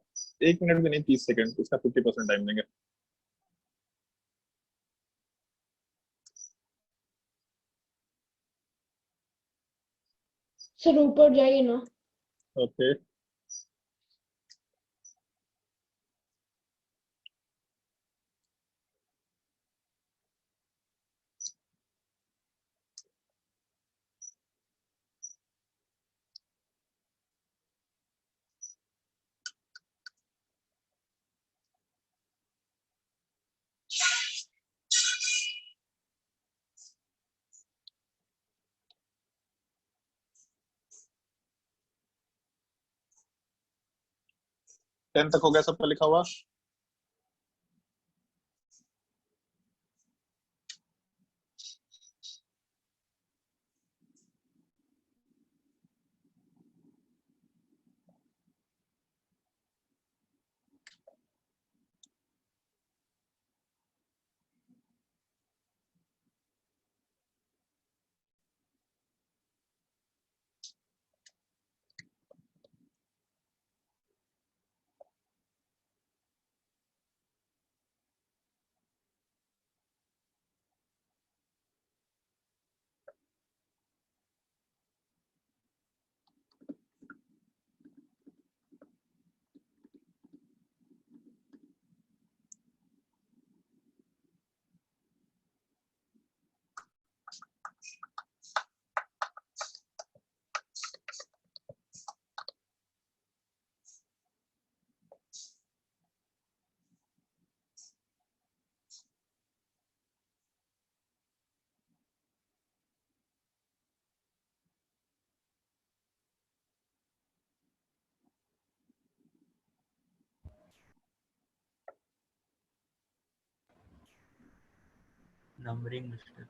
S1: 1 मिनट भी नहीं, 30 सेकंड, इसका 50% टाइम देंगे।
S3: सर ऊपर जाइए ना।
S1: ओके टेन तक हो गया सबका लिखा हुआ?
S4: Numbering mistake.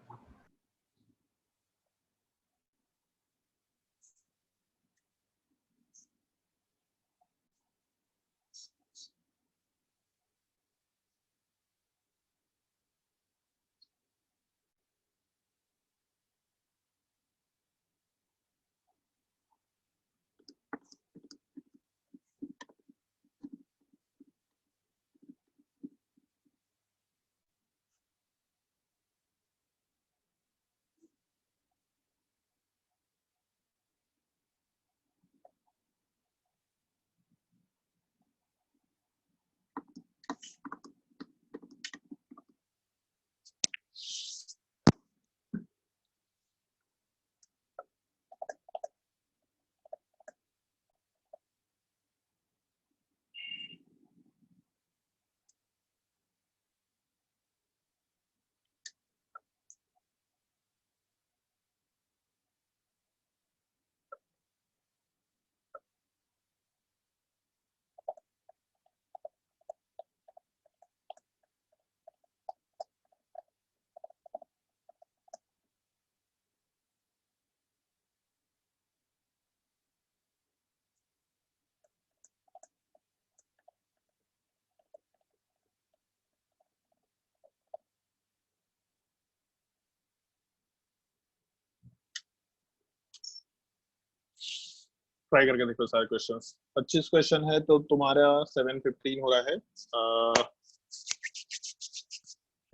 S4: ट्राई करके देखो सारे क्वेश्चंस। 25 क्वेश्चन है तो तुम्हारा 7:15 हो रहा है।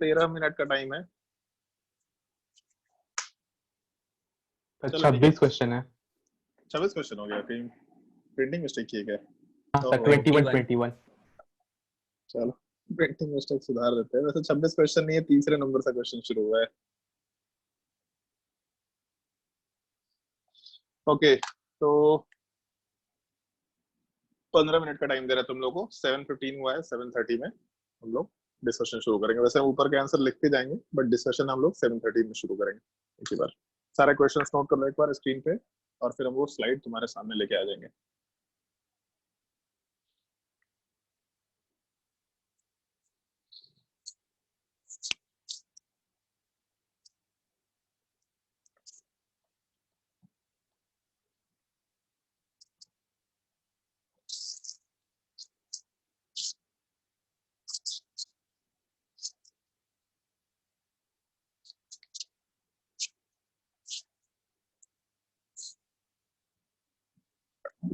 S4: 13 मिनट का टाइम है। चलो ठीक है,
S2: 26 क्वेश्चन है।
S1: 26 क्वेश्चन हो गया। कहीं प्रिंटिंग मिस्टेक की है क्या?
S2: हाँ सर,
S1: ओहो,
S2: 21
S1: चलो प्रिंटिंग मिस्टेक सुधार देते हैं। वैसे 26 क्वेश्चन नहीं है, तीसरे नंबर से क्वेश्चन शुरू हुआ है। ओके तो 15 मिनट का टाइम दे रहा है तुम लोग को। 7:15 हुआ है, 7:30 में हम लोग डिस्कशन शुरू करेंगे। वैसे हम ऊपर के आंसर लिखते जाएंगे बट डिस्कशन हम लोग 7:30 में शुरू करेंगे। एक ही बार सारे क्वेश्चंस नोट कर लो एक बार स्क्रीन पे, और फिर हम वो स्लाइड तुम्हारे सामने लेके आ जाएंगे।
S4: सर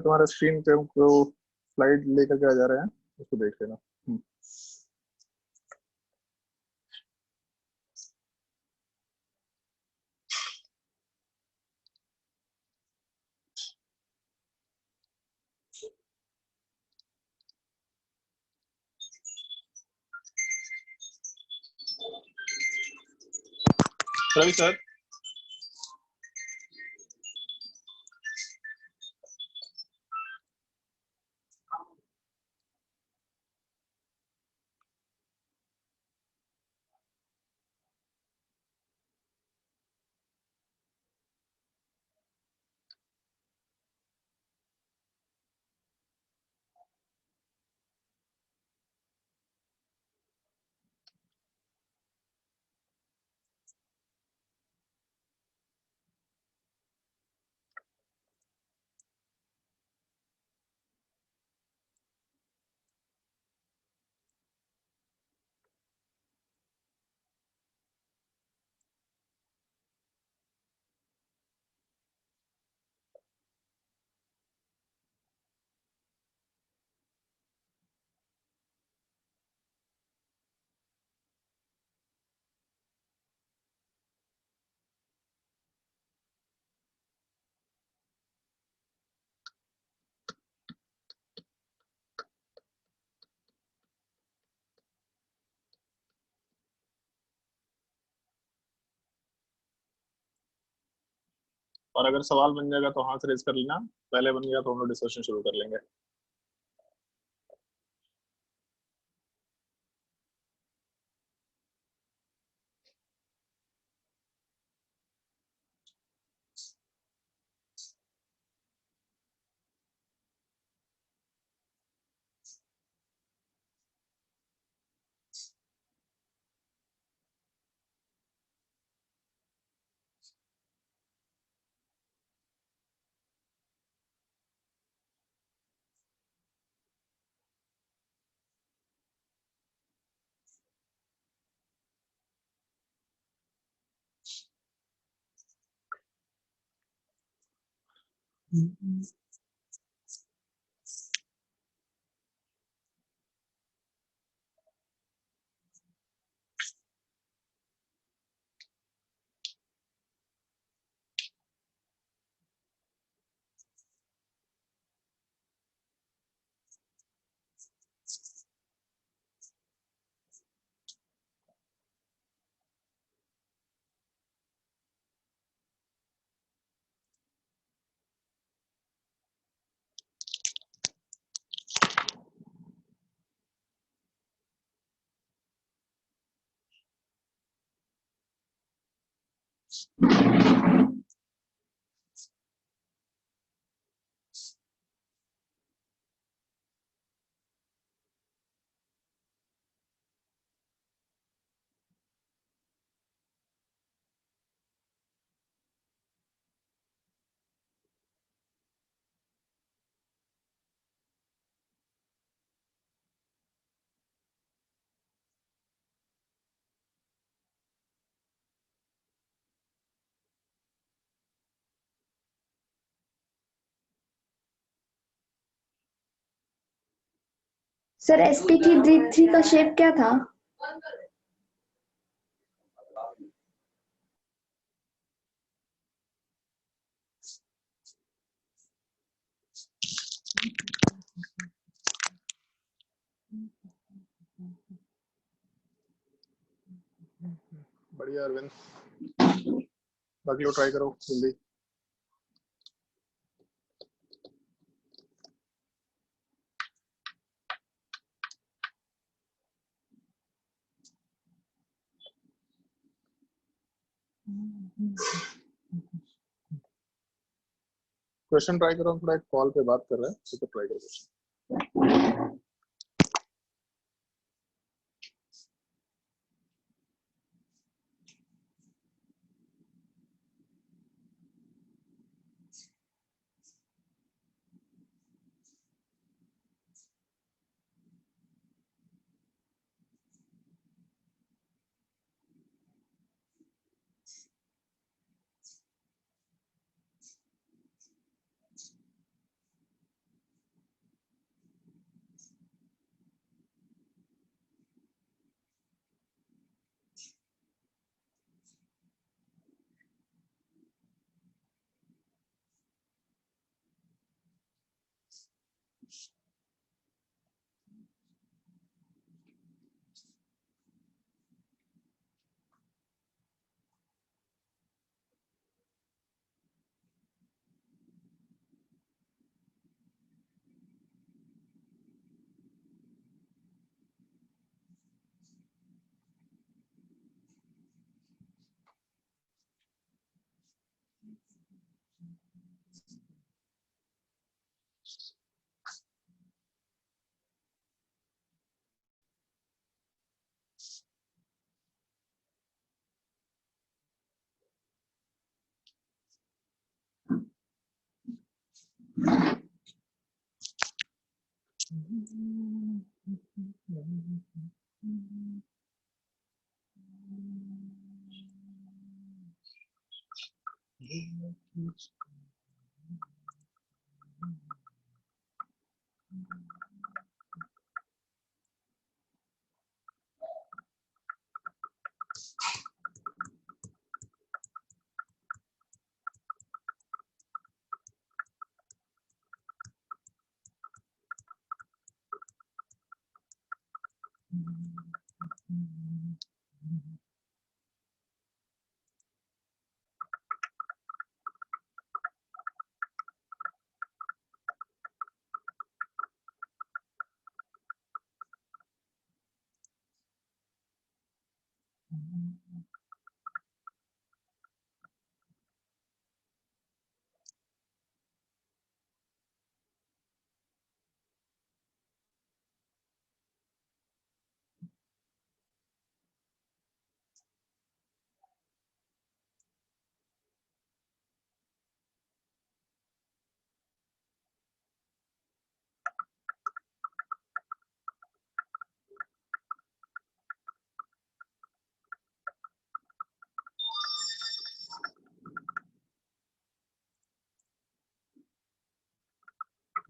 S4: तुम्हारे स्क्रीन पे हमको स्लाइड लेकर के आ जा रहे हैं, उसको देख लेना।
S1: रवि सर, और अगर सवाल बन जाएगा तो हाथ रेज कर लेना, पहले बन गया तो हम लोग डिस्कशन शुरू कर लेंगे।
S5: सर sp3 का शेप क्या था?
S1: बढ़िया अरविंद, बाकी लोग ट्राई करो जल्दी। क्वेश्चन ट्राई करो, हम थोड़ा एक कॉल पे बात कर रहे हैं तो ट्राई करो क्वेश्चन।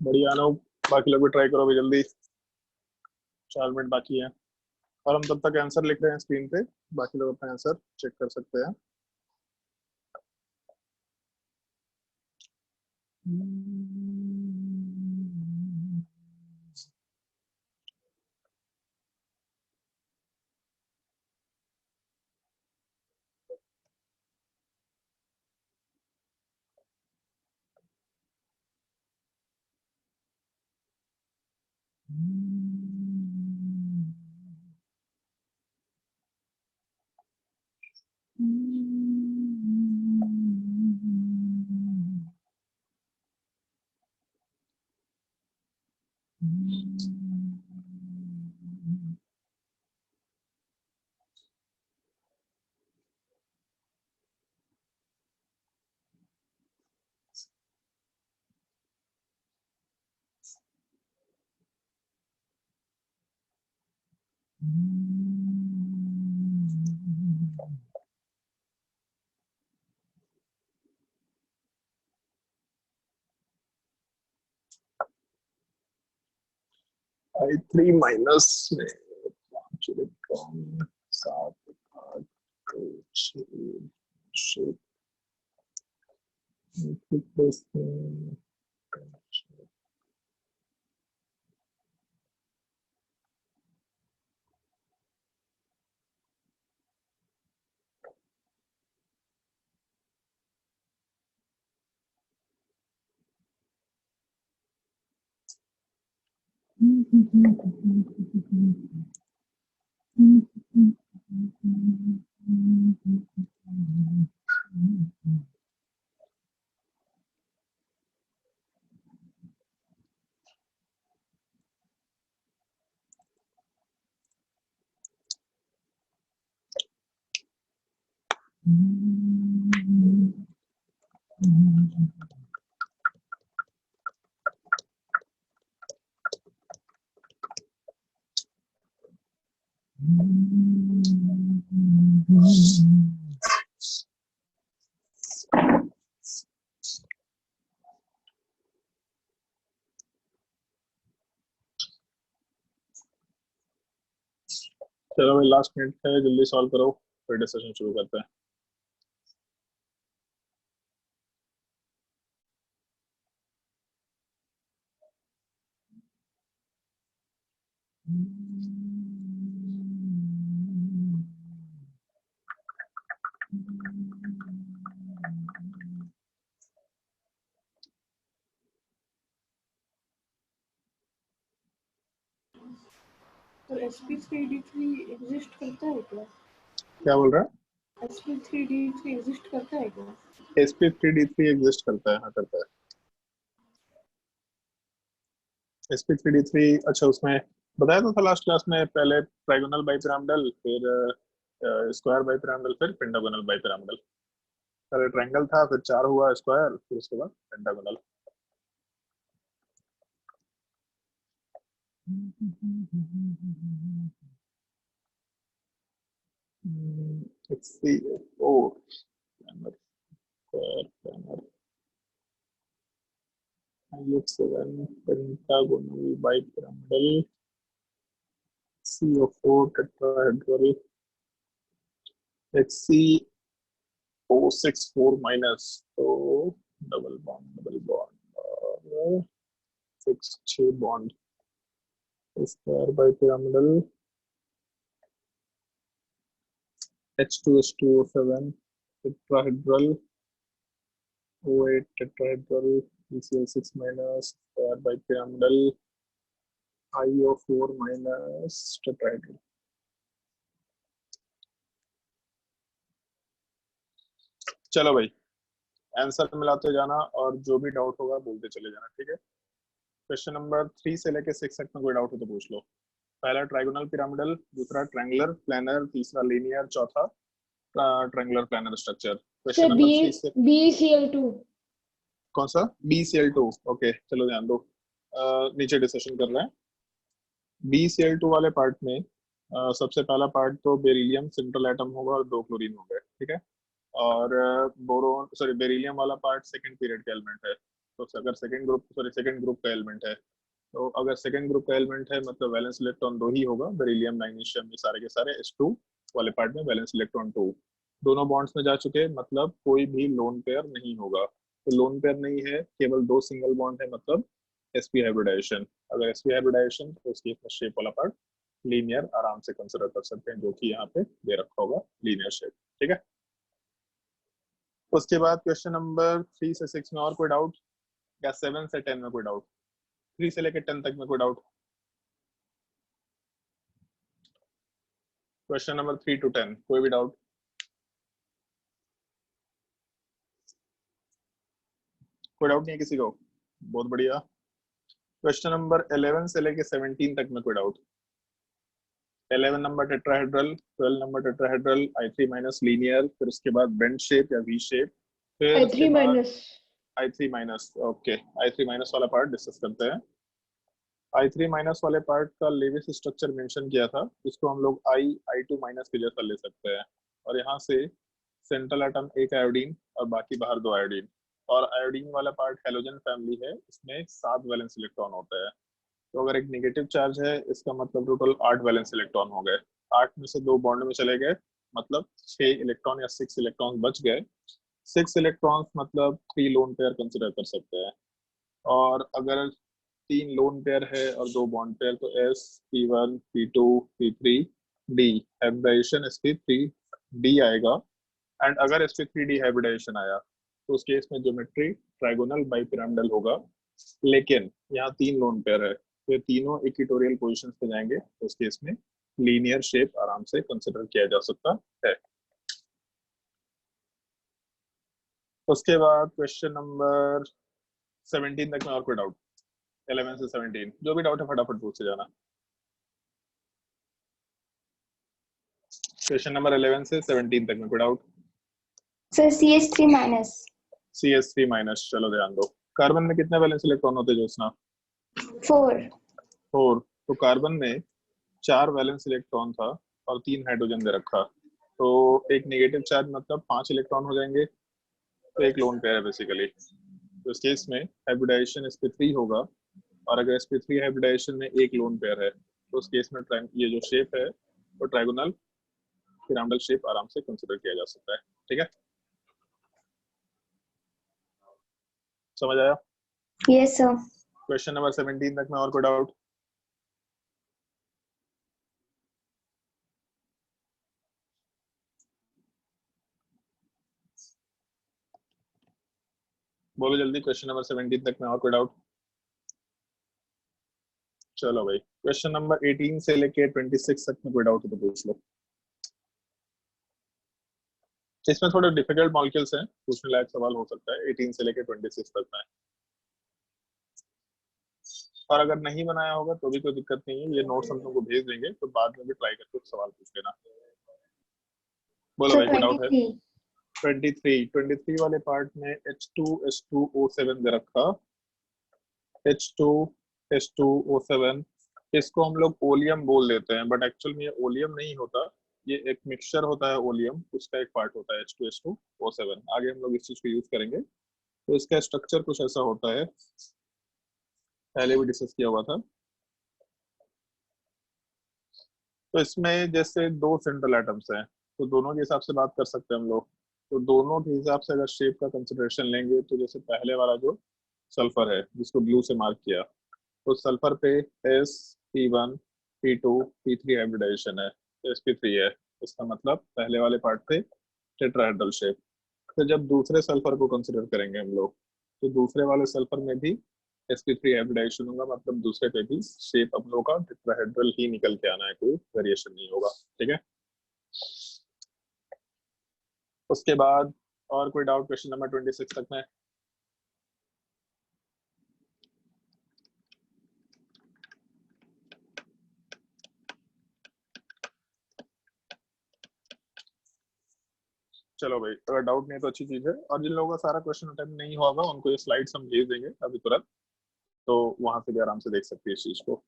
S4: बढ़िया अनु, बाकी लोग भी ट्राई करो अभी जल्दी, 4 मिनट बाकी है। और हम तब तक आंसर लिख रहे हैं स्क्रीन पे, बाकी लोग अपना आंसर चेक कर सकते हैं। I3 माइनस में 5 इलेक्ट्रॉन, 7 8 2 6 प्लस चलो भाई लास्ट मिनट है, जल्दी सॉल्व करो फिर डिस्कशन शुरू करते हैं।
S3: और sp3d3 एग्जिस्ट करता है क्या?
S4: क्या बोल रहा है?
S3: sp3d3 एग्जिस्ट करता है क्या?
S4: sp3d3 एग्जिस्ट करता है, हाँ करता है। sp3d3 अच्छा, उसमें बताया तो था लास्ट क्लास में, पहले ट्राइगोनल बाइपिरामिडल, फिर स्क्वायर बाइपिरामिडल, फिर पेंटागोनल बाइपिरामिडल। पहले ट्रायंगल था, फिर 4 हुआ स्क्वायर, फिर उसके बाद pentagonal. HCl4 planar square planar IF7 pentagonal bipyramidal CO4 tetrahedral HCO64 minus, तो डबल बॉन्ड और 6 bond square bipyramidal H2H2O7 tetrahedral O8 tetrahedral BCl6 minus square bipyramidal IO4 minus tetrahedral। चलो भाई आंसर मिलाते जाना और जो भी डाउट होगा बोलते चले जाना, ठीक है। क्वेश्चन नंबर 3 से लेके 6 तक में कोई डाउट हो तो पूछ लो। पहला ट्राइगोनल पिरामिडल, दूसरा ट्रायंगुलर प्लानर, तीसरा लीनियर, चौथा triangular planar structure. Question number 3 से
S5: BCl2
S4: कौन सा? BCl2। ओके चलो ध्यान दो, नीचे डिस्कशन कर रहे हैं। BCl2 वाले पार्ट में सबसे पहला पार्ट तो बेरिलियम सेंट्रल एटम होगा और 2 क्लोरीन होंगे, ठीक है। और बोरोन सॉरी बेरिलियम वाला पार्ट सेकंड पीरियड का एलिमेंट है।
S1: तो अगर सेकंड ग्रुप का एलिमेंट है, तो अगर सेकंड ग्रुप का एलिमेंट है मतलब वैलेंस इलेक्ट्रॉन 2 ही होगा। बेरिलियम मैग्नीशियम में सारे के सारे H2 वाले पार्ट में वैलेंस इलेक्ट्रॉन 2, दोनों बॉन्ड्स में जा चुके, मतलब कोई भी लोन पेयर नहीं होगा। तो लोन पेयर नहीं है, केवल 2 सिंगल बॉन्ड है, मतलब sp हाइब्रिडाइजेशन। अगर sp हाइब्रिडाइजेशन तो उसकी शेप वाला पार्ट लीनियर आराम से कंसीडर कर सकते हैं, जो कि यहाँ पे दे रखा होगा लीनियर शेप। ठीक है, उसके बाद क्वेश्चन नंबर 3 से 6 में और कोई डाउट, या 7 से 10 में कोई डाउट? 3 से लेकर 10 तक में कोई डाउट? क्वेश्चन नंबर 3 to 10 कोई भी डाउट? कोई डाउट नहीं है किसी को? बहुत बढ़िया। क्वेश्चन नंबर 11 से लेके 17 तक में कोई doubt? 11 number tetrahedral, 12 number tetrahedral, I3 minus linear, फिर उसके बाद बेंड शेप या वी शेप, फिर
S5: I3 minus.
S1: I3 minus. Okay, I3 minus वाला पार्ट डिस्कस करते हैं। I3 माइनस वाले पार्ट का लेविस स्ट्रक्चर मेंशन किया था, इसको हम लोग I2 माइनस के जैसा ले सकते हैं। और यहाँ से सेंट्रल एटम एक आयोडीन और बाकी बाहर 2 आयोडीन, और आयोडीन वाला पार्ट हैलोजन फैमिली है, इसमें 7 वैलेंस इलेक्ट्रॉन होते हैं। तो अगर एक नेगेटिव चार्ज है, इसका मतलब टोटल 8 वैलेंस इलेक्ट्रॉन हो गए। 8 में से 2 बॉन्ड में चले गए, मतलब 6 इलेक्ट्रॉन या 6 इलेक्ट्रॉन बच गए। 6 इलेक्ट्रॉन्स मतलब 3 लोन पेयर कंसिडर कर सकते हैं। और अगर 3 लोन पेयर है और 2 बॉन्ड पेयर, तो S P1 P2 P3 D hybridisation sp3d आएगा। एंड अगर sp3d हाइब्रिडाइजेशन आया तो उस केस में ज्योमेट्री ट्राइगोनल बाइपिरामिडल होगा। लेकिन यहाँ 3 लोन पेयर है, तो ये तीनों इक्वेटोरियल पोजीशंस पे जाएंगे, तो उस केस में लीनियर शेप आराम से कंसिडर किया जा सकता है। उसके बाद क्वेश्चन नंबर 17 तक में और कोई डाउट? 11 से 17 जो भी डाउट है फटाफट पूछ जाना। क्वेश्चन नंबर 11 से 17 तक में कोई doubt?
S5: Sir CH3 minus.
S1: CH3 minus, चलो ध्यान दो। कार्बन में कितने वैलेंस इलेक्ट्रॉन होते हैं ज्योत्सना?
S5: 4।
S1: तो कार्बन में 4 वैलेंस इलेक्ट्रॉन था और 3 हाइड्रोजन दे रखा, तो एक नेगेटिव चार्ज मतलब 5 इलेक्ट्रॉन हो जाएंगे, तो एक लोन पेयर है बेसिकली। तो इस केस में हाइब्रिडाइजेशन sp3 होगा, और अगर sp3 हाइब्रिडाइजेशन में एक लोन पेयर है, तो उस केस में ये जो शेप है वो ट्राइगोनल पिरामिडल शेप आराम से कंसिडर किया जा सकता है। ठीक है, समझ आया?
S5: Yes sir.
S1: क्वेश्चन नंबर 17 तक में और कोई डाउट? बोलो जल्दी, क्वेश्चन नंबर 17 तक में और कोई डाउट? चलो भाई, क्वेश्चन नंबर 18 से लेके 26 तक में कोई डाउट है तो पूछ लो। इसमें थोड़े डिफिकल्ट मॉलिक्यूल्स हैं, पूछने लायक सवाल हो सकता है 18 से लेके 26 तक में। और अगर नहीं बनाया होगा तो भी कोई दिक्कत नहीं है, ये नोट्स हम तुमको भेज देंगे, तो बाद में भी ट्राई करके सवाल पूछ लेना। बोलो भाई, कोई डाउट है? 23 वाले पार्ट में H2H2O7 दे रखा, H2H2O7, इसको हम लोग ओलियम बोल देते हैं, बट एक्चुअल में ये ओलियम नहीं होता, ये एक मिक्सचर होता है ओलियम, उसका एक पार्ट होता है H2H2O7। आगे हम लोग इस चीज को यूज करेंगे। तो इसका स्ट्रक्चर कुछ ऐसा होता है, पहले भी डिस्कस किया हुआ था। तो इसमें जैसे 2 सेंट्रल एटम्स हैं, तो दोनों के हिसाब से बात कर सकते हैं हम लोग। तो दोनों के हिसाब से अगर शेप का कंसिडरेशन लेंगे, तो जैसे पहले वाला जो सल्फर है जिसको ब्लू से मार्क किया, तो सल्फर पे S P1 P2 P3 hybridisation है, तो sp3 है। इसका मतलब पहले वाले पार्ट पे टेट्राहेड्रल शेप। तो जब दूसरे सल्फर को कंसिडर करेंगे हम लोग, तो दूसरे वाले सल्फर में भी sp3 हाइब्रिडाइजेशन होगा, मतलब दूसरे पे भी शेप हम लोग का टेट्राहेड्रल ही निकल के आना है, कोई वेरिएशन नहीं होगा। ठीक है, उसके बाद और कोई डाउट क्वेश्चन नंबर 26 तक में? चलो भाई, अगर डाउट नहीं है तो अच्छी चीज है। और जिन लोगों का सारा क्वेश्चन अटेम्प्ट नहीं होगा उनको ये स्लाइड्स हम भेज देंगे अभी तुरंत, तो वहां से भी आराम से देख सकते हैं इस चीज को।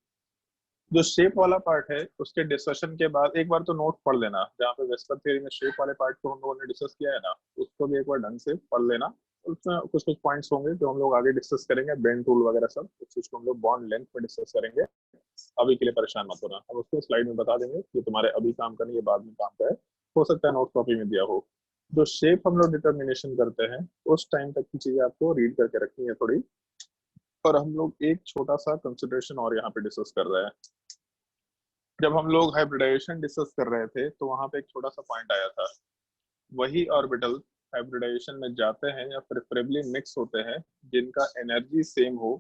S1: जो शेप वाला पार्ट है उसके डिस्कशन के बाद एक बार तो नोट पढ़ लेना, जहाँ पे वेस्पर थ्योरी में शेप वाले पार्ट को हम लोगों ने डिस्कस किया है ना, उसको भी एक बार ढंग से पढ़ लेना। उसमें कुछ कुछ पॉइंट्स होंगे जो हम लोग आगे डिस्कस करेंगे, बेंड टूल वगैरह सब, उस चीज को हम लोग बॉन्ड लेंथ में डिस्कस करेंगे। अभी के लिए परेशान मत होना, हम उसको स्लाइड में बता देंगे, ये तुम्हारे अभी काम का नहीं, ये बाद में काम का है, हो सकता है नोट कॉपी में दिया हो। जो शेप हम लोग डिटर्मिनेशन करते हैं उस टाइम तक की चीजें आपको रीड करके रखनी है थोड़ी। और हम लोग एक छोटा सा कंसिडरेशन और यहाँ पे डिस्कस कर रहे हैं। जब हम लोग हाइब्रिडाइजेशन डिस्कस कर रहे थे तो वहां पे एक छोटा सा पॉइंट आया था, वही ऑर्बिटल हाइब्रिडाइजेशन में जाते हैं या प्रेफरेबली मिक्स होते हैं जिनका एनर्जी सेम हो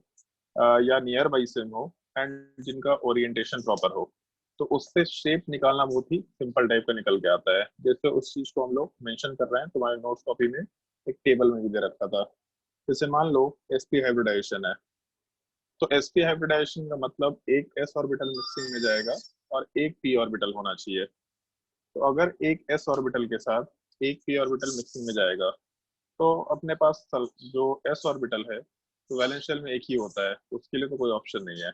S1: या नियर बाई सेम हो एंड जिनका ओरिएंटेशन प्रॉपर हो। तो उससे शेप निकालना बहुत ही सिंपल टाइप का निकल के आता है। जैसे उस चीज को हम लोग मेंशन कर रहे हैं, तुम्हारे नोट्स कॉपी में एक टेबल में भी दे रखा था। जैसे मान लो sp हाइब्रिडाइजेशन है, तो sp हाइब्रिडाइजेशन का मतलब एक s ऑर्बिटल मिक्सिंग में जाएगा और एक p ऑर्बिटल होना चाहिए। तो अगर एक s ऑर्बिटल के साथ एक p ऑर्बिटल मिक्सिंग में जाएगा तो अपने पास जो s ऑर्बिटल है तो वैलेंस शेल में एक ही होता है, उसके लिए तो कोई ऑप्शन नहीं है।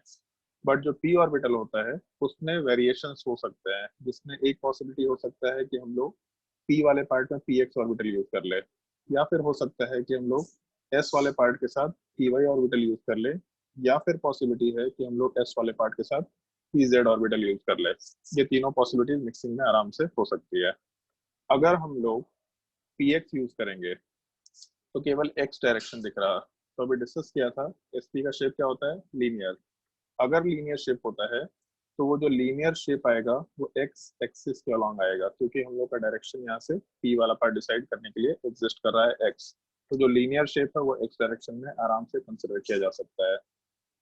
S1: बट जो p ऑर्बिटल होता है उसमें वेरिएशंस हो सकते हैं, जिसमें एक पॉसिबिलिटी हो सकता है कि हम लोग p वाले पार्ट में px ऑर्बिटल यूज कर ले, या फिर हो सकता है कि हम लोग s वाले पार्ट के साथ py ऑर्बिटल यूज कर ले, या फिर पॉसिबिलिटी है कि हम लोग s वाले पार्ट के साथ pz ऑर्बिटल यूज कर ले। ये तीनों पॉसिबिलिटीज मिक्सिंग में आराम से हो सकती है। अगर हम लोग px यूज करेंगे तो केवल x डायरेक्शन दिख रहा। तो अभी डिस्कस किया था sp का शेप क्या होता है, लीनियर। अगर लीनियर शेप होता है तो वो जो लीनियर शेप आएगा वो x एक्सिस के अलोंग आएगा, क्योंकि हम लोग का डायरेक्शन यहाँ से p वाला पार्ट डिसाइड करने के लिए एग्जिस्ट कर रहा है x। तो जो लीनियर शेप है वो x डायरेक्शन में आराम से कंसिडर किया जा सकता है।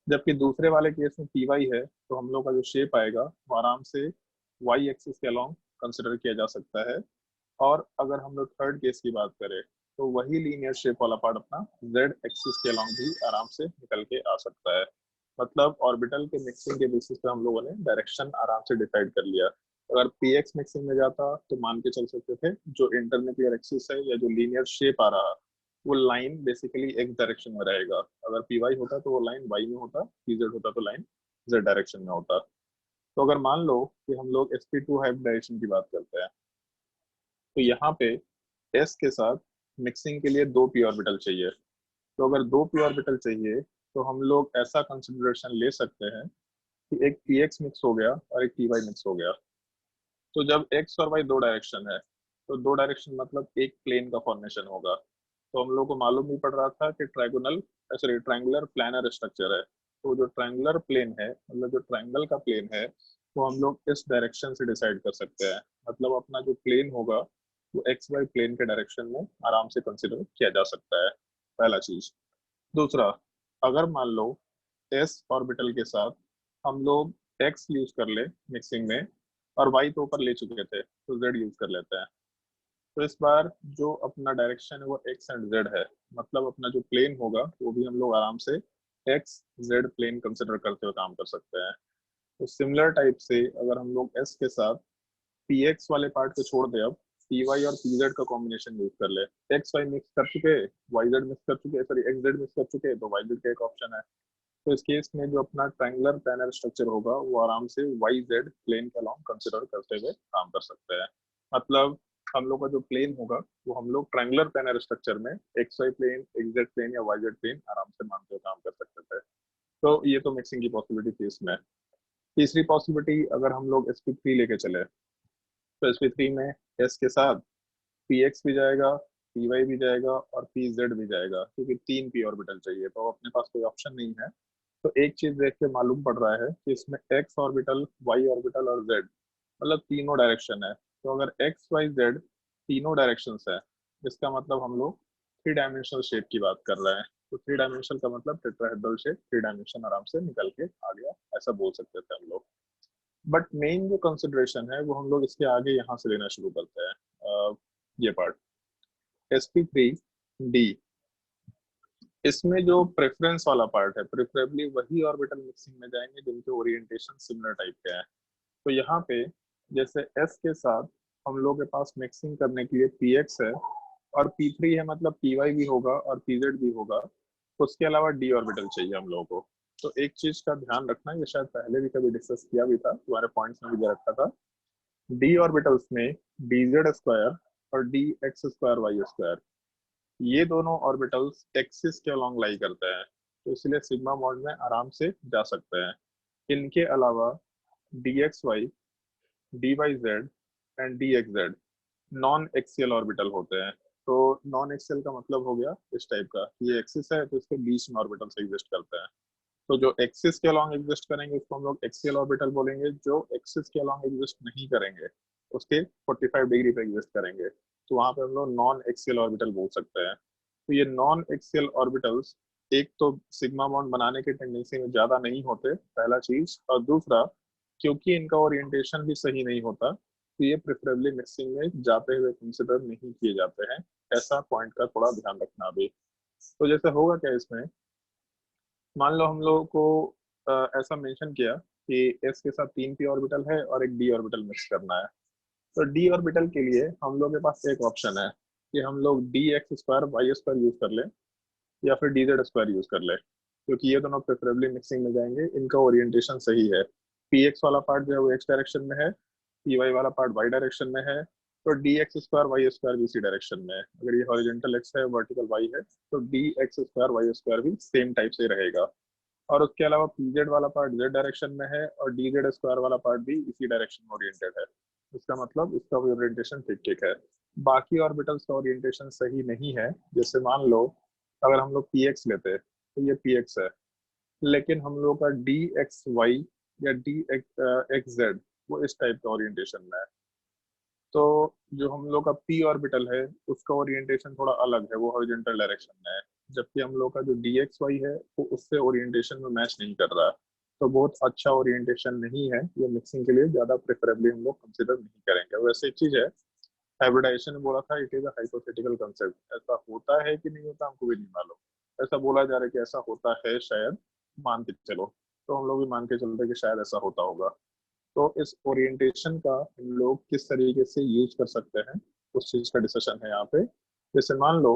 S1: जबकि दूसरे वाले केस में py है तो हम लोग का जो शेप आएगा वो आराम से y एक्सिस के अलोंग कंसिडर किया जा सकता है। और अगर हम लोग थर्ड केस की बात करें तो वही लीनियर शेप वाला पार्ट अपना z एक्सिस के अलोंग भी आराम से निकल के आ सकता है। मतलब ऑर्बिटल के मिक्सिंग के बेसिस पे हम लोगों ने डायरेक्शन आराम से डिसाइड कर लिया। अगर px मिक्सिंग में जाता तो मान के चल सकते थे जो इंटरन्यूक्लियर एक्सिस है या जो लीनियर शेप आ रहा वो लाइन बेसिकली x डायरेक्शन में रहेगा। अगर py होता तो वो लाइन y में होता, pz होता तो लाइन z डायरेक्शन में होता। तो अगर मान लो कि हम लोग sp2 हाइब्रिडाइजेशन की बात करते हैं तो यहाँ पे s के साथ मिक्सिंग के लिए दो p ऑर्बिटल चाहिए। तो अगर दो p ऑर्बिटल चाहिए तो हम लोग ऐसा कंसिडरेशन ले सकते हैं कि एक px मिक्स हो गया और एक py मिक्स हो गया। तो जब x और y दो डायरेक्शन है तो दो डायरेक्शन मतलब एक प्लेन का फॉर्मेशन होगा। तो हम लोग को मालूम नहीं पड़ रहा था कि ट्रायंगुलर प्लानर स्ट्रक्चर है। तो जो ट्रायंगुलर प्लेन है, मतलब जो ट्रायंगल का प्लेन है, वो हम लोग इस डायरेक्शन से डिसाइड कर सकते हैं। मतलब अपना जो प्लेन होगा वो एक्स वाई प्लेन के डायरेक्शन में आराम से कंसिडर किया जा सकता है, पहला चीज। दूसरा, अगर मान लो एस ऑर्बिटल के साथ हम लोग एक्स यूज कर ले मिक्सिंग में और वाई तो ऊपर ले चुके थे तो जेड यूज कर लेते हैं। तो इस बार जो अपना डायरेक्शन है वो एक्स एंड जेड है, मतलब अपना जो प्लेन होगा वो भी हम लोग आराम से एक्स जेड प्लेन कंसिडर करते हुए काम कर सकते हैं। तो सिमिलर टाइप से अगर हम लोग एस के साथ पी एक्स वाले पार्ट को छोड़ दे, अब पी वाई और पी जेड का कॉम्बिनेशन यूज कर ले। एक्स वाई मिक्स कर चुके, वाई जेड मिक्स कर चुके, सॉरी एक्स जेड मिक्स कर चुके, तो वाई जेड का एक ऑप्शन है। तो इस केस में जो अपना ट्रायंगुलर प्लानर स्ट्रक्चर होगा वो आराम से वाई जेड प्लेन के अलोंग कंसिडर करते हुए काम कर सकते हैं। मतलब हम लोग का जो प्लेन होगा वो हम लोग ट्रायंगुलर प्लानर स्ट्रक्चर में X Y plane, X Z plane या वाई जेड प्लेन आराम से मानते हुए काम कर सकते थे। तो ये तो मिक्सिंग की पॉसिबिलिटी थी इसमें। तीसरी पॉसिबिलिटी अगर हम लोग sp3 लेके चले तो sp3 में s के साथ px भी जाएगा, py भी जाएगा और pz भी जाएगा, क्योंकि तीन p ऑर्बिटल चाहिए तो अपने पास कोई ऑप्शन नहीं है। तो एक चीज देख के मालूम पड़ रहा है कि इसमें x ऑर्बिटल, y ऑर्बिटल और z मतलब तीनों डायरेक्शन है। तो अगर x y z तीनों डायरेक्शन है, इसका मतलब हम लोग थ्री डायमेंशनल शेप की बात कर रहे हैं। तो थ्री डायमेंशनल का मतलब टेट्राहेड्रल शेप, थ्री डायमेंशन आराम से निकल के आ गया, ऐसा बोल सकते थे हम लोग। बट मेन जो कंसिडरेशन है वो हम लोग इसके आगे यहाँ से लेना शुरू करते हैं। ये पार्ट sp3d, इसमें जो प्रेफरेंस वाला पार्ट है, प्रेफरेबली वही ऑर्बिटल मिक्सिंग में जाएंगे जिनके ओरिएंटेशन सिमिलर टाइप के हैं। तो यहाँ पे जैसे s के साथ हम लोग के पास मिक्सिंग करने के लिए px है और p3 है, मतलब py भी होगा और pz भी होगा। उसके अलावा d ऑर्बिटल चाहिए हम लोगों को। तो एक चीज का ध्यान रखना, ये शायद पहले भी कभी डिस्कस किया भी था, तुम्हारे पॉइंट्स में भी दे रखा था। d ऑर्बिटल्स में dz स्क्वायर और dx स्क्वायर y स्क्वायर, ये दोनों ऑर्बिटल्स एक्सिस के अलोंग लाई करते हैं, तो इसलिए सिग्मा बॉन्ड में आराम से जा सकते हैं। इनके अलावा dxy, dyz and dxz non axial orbital होते हैं। तो नॉन एक्सियल का मतलब हो गया इस टाइप का, ये एक्सिस है तो इसके बीच में ऑर्बिटल्स एग्जिस्ट करते हैं। तो जो एक्सिस के अलोंग एग्जिस्ट करेंगे उसको हम लोग एक्सियल ऑर्बिटल बोलेंगे, जो एक्सिस के अलोंग एग्जिस्ट नहीं करेंगे उसके 45 डिग्री पे एग्जिस्ट करेंगे, तो वहां पे हम लोग नॉन एक्सियल ऑर्बिटल बोल सकते हैं। तो ये नॉन एक्सियल ऑर्बिटल्स एक तो सिग्मा बॉन्ड बनाने की टेंडेंसी में ज्यादा नहीं होते, पहला चीज, और दूसरा क्योंकि इनका ओरिएंटेशन भी सही नहीं होता, तो ये प्रेफरेबली मिक्सिंग में जाते हुए कंसिडर नहीं किए जाते हैं। ऐसा पॉइंट का थोड़ा ध्यान रखना अभी। तो जैसे होगा क्या इसमें, मान लो हम लोगों को ऐसा मेंशन किया कि s के साथ 3 p ऑर्बिटल है और एक d ऑर्बिटल मिक्स करना है। तो d ऑर्बिटल के लिए हम लोग के पास एक ऑप्शन है कि हम लोग dx square Y square use कर लें या फिर dz स्क्वायर यूज कर लें, क्योंकि ये दोनों प्रेफरेबली मिक्सिंग में जाएंगे, इनका ओरिएंटेशन सही है। px वाला पार्ट जो है वो x डायरेक्शन में है, py वाला पार्ट y डायरेक्शन में है, तो dx स्क्वायर वाई स्क्वायर भी इसी डायरेक्शन में है। अगर ये हॉरिजॉन्टल x है, वर्टिकल y है, तो dx स्क्वायर वाई स्क्वायर भी सेम टाइप से रहेगा। और उसके अलावा pz वाला पार्ट z डायरेक्शन में है और dz स्क्वायर वाला पार्ट भी इसी डायरेक्शन में ओरिएंटेड है। इसका मतलब इसका ओरिएंटेशन ठीक ठीक है। बाकी ऑर्बिटल्स का ओरिएंटेशन सही नहीं है। जैसे मान लो अगर हम लोग px लेते हैं तो ये px है, लेकिन हम लोग का dxy या dxz वो इस टाइप का ओरिएंटेशन में है। तो जो हम लोग का p ऑर्बिटल है उसका ओरिएंटेशन थोड़ा अलग है, वो हॉरिजॉन्टल डायरेक्शन में है, जबकि हम लोग का जो dxy है वो उससे ओरिएंटेशन में मैच नहीं कर रहा है। तो बहुत अच्छा ओरिएंटेशन नहीं है, ये मिक्सिंग के लिए ज्यादा प्रेफरेबली हम लोग कंसिडर नहीं करेंगे। वैसे एक चीज है, हाइब्रिडाइजेशन में बोला था it is a hypothetical concept, ऐसा होता है कि नहीं होता हमको भी नहीं मालूम। ऐसा बोला जा रहा है कि ऐसा होता है शायद, मान के चलो, तो हम लोग भी मान के चलते हैं कि शायद ऐसा होता होगा। तो इस ओरिएंटेशन का हम लोग किस तरीके से यूज कर सकते हैं उस चीज का डिस्कशन है यहाँ पे। जैसे मान लो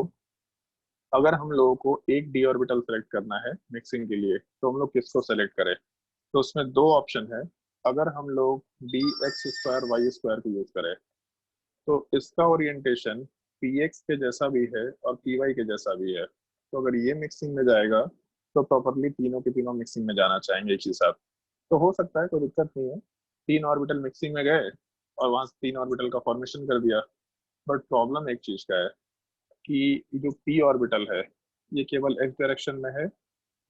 S1: अगर हम लोगों को एक डी ऑर्बिटल सेलेक्ट करना है मिक्सिंग के लिए, तो हम लोग किसको सेलेक्ट करें? तो उसमें दो ऑप्शन है। अगर हम लोग D x square Y square को यूज करें तो इसका ओरिएंटेशन पी एक्स के जैसा भी है और पी वाई के जैसा भी है। तो अगर ये मिक्सिंग में जाएगा तो प्रॉपरली तीनों के तीनों मिक्सिंग में जाना चाहेंगे एक ही साथ। तो हो सकता है, कोई दिक्कत नहीं है, 3 ऑर्बिटल मिक्सिंग में गए और वहां 3 ऑर्बिटल का फॉर्मेशन कर दिया। बट प्रॉब्लम एक चीज का है कि जो p ऑर्बिटल है ये केवल x डायरेक्शन में है,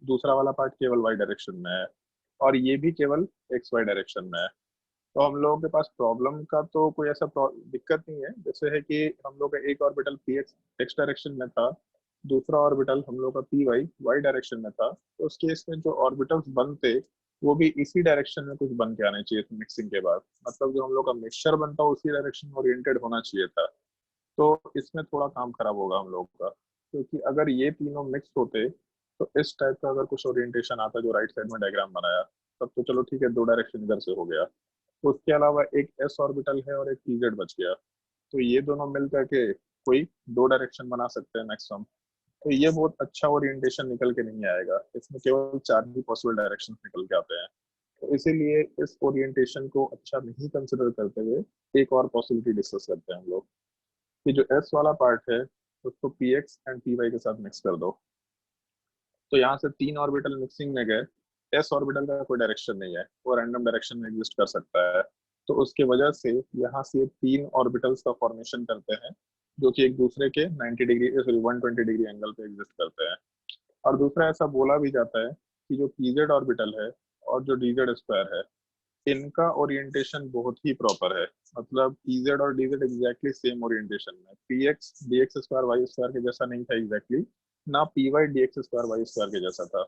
S1: दूसरा वाला पार्ट केवल y डायरेक्शन में है, और ये भी केवल x y डायरेक्शन में है। तो हम लोगों के पास प्रॉब्लम का तो कोई ऐसा दिक्कत नहीं है। जैसे है कि हम लोग का एक ऑर्बिटल पी एक्स डायरेक्शन में था, दूसरा ऑर्बिटल हम लोग का पी वाई डायरेक्शन में था, तो उस केस में जो ऑर्बिटल्स बनते वो भी इसी डायरेक्शन में कुछ बन के आने चाहिए थे मिक्सिंग के बाद। मतलब जो हम लोग का मिक्सचर बनता उसी डायरेक्शन में ओरिएंटेड होना चाहिए था। तो इसमें थोड़ा काम खराब होगा हम लोग का, क्योंकि अगर ये तीनों मिक्स होते तो इस टाइप का अगर कुछ ओरिएंटेशन आता जो राइट साइड में डायग्राम बनाया, तब तो चलो ठीक है, दो डायरेक्शन इधर से हो गया। तो उसके अलावा एक एस ऑर्बिटल है और एक pz बच गया, तो ये दोनों मिल करके कोई दो डायरेक्शन बना सकते हैं मैक्सिमम। तो ये बहुत अच्छा ओरिएंटेशन निकल के नहीं आएगा, इसमें केवल 4 ही पॉसिबल डायरेक्शन निकल के आते हैं। तो इसीलिए इस ओरिएंटेशन को अच्छा नहीं कंसिडर करते हुए एक और पॉसिबिलिटी डिस्कस करते हैं हम लोग, कि जो एस वाला पार्ट है उसको p x and p y के साथ मिक्स कर दो। तो यहाँ से 3 ऑर्बिटल मिक्सिंग में गए, एस ऑर्बिटल का कोई डायरेक्शन नहीं है, वो रैंडम डायरेक्शन में एग्जिस्ट कर सकता है। तो उसके वजह से यहाँ से 3 ऑर्बिटल्स का फॉर्मेशन करते हैं जो कि एक दूसरे के 90 डिग्री सॉरी 120 डिग्री एंगल पे एग्जिस्ट करते हैं। और दूसरा ऐसा बोला भी जाता है कि जो pz ऑर्बिटल है और जो dz स्क्वायर है इनका ओरिएंटेशन बहुत ही प्रॉपर है। मतलब pz और dz एग्जैक्टली सेम ओरिएंटेशन में, px dx square Y square के जैसा नहीं था एग्जैक्टली, ना py dx square Y square के जैसा था।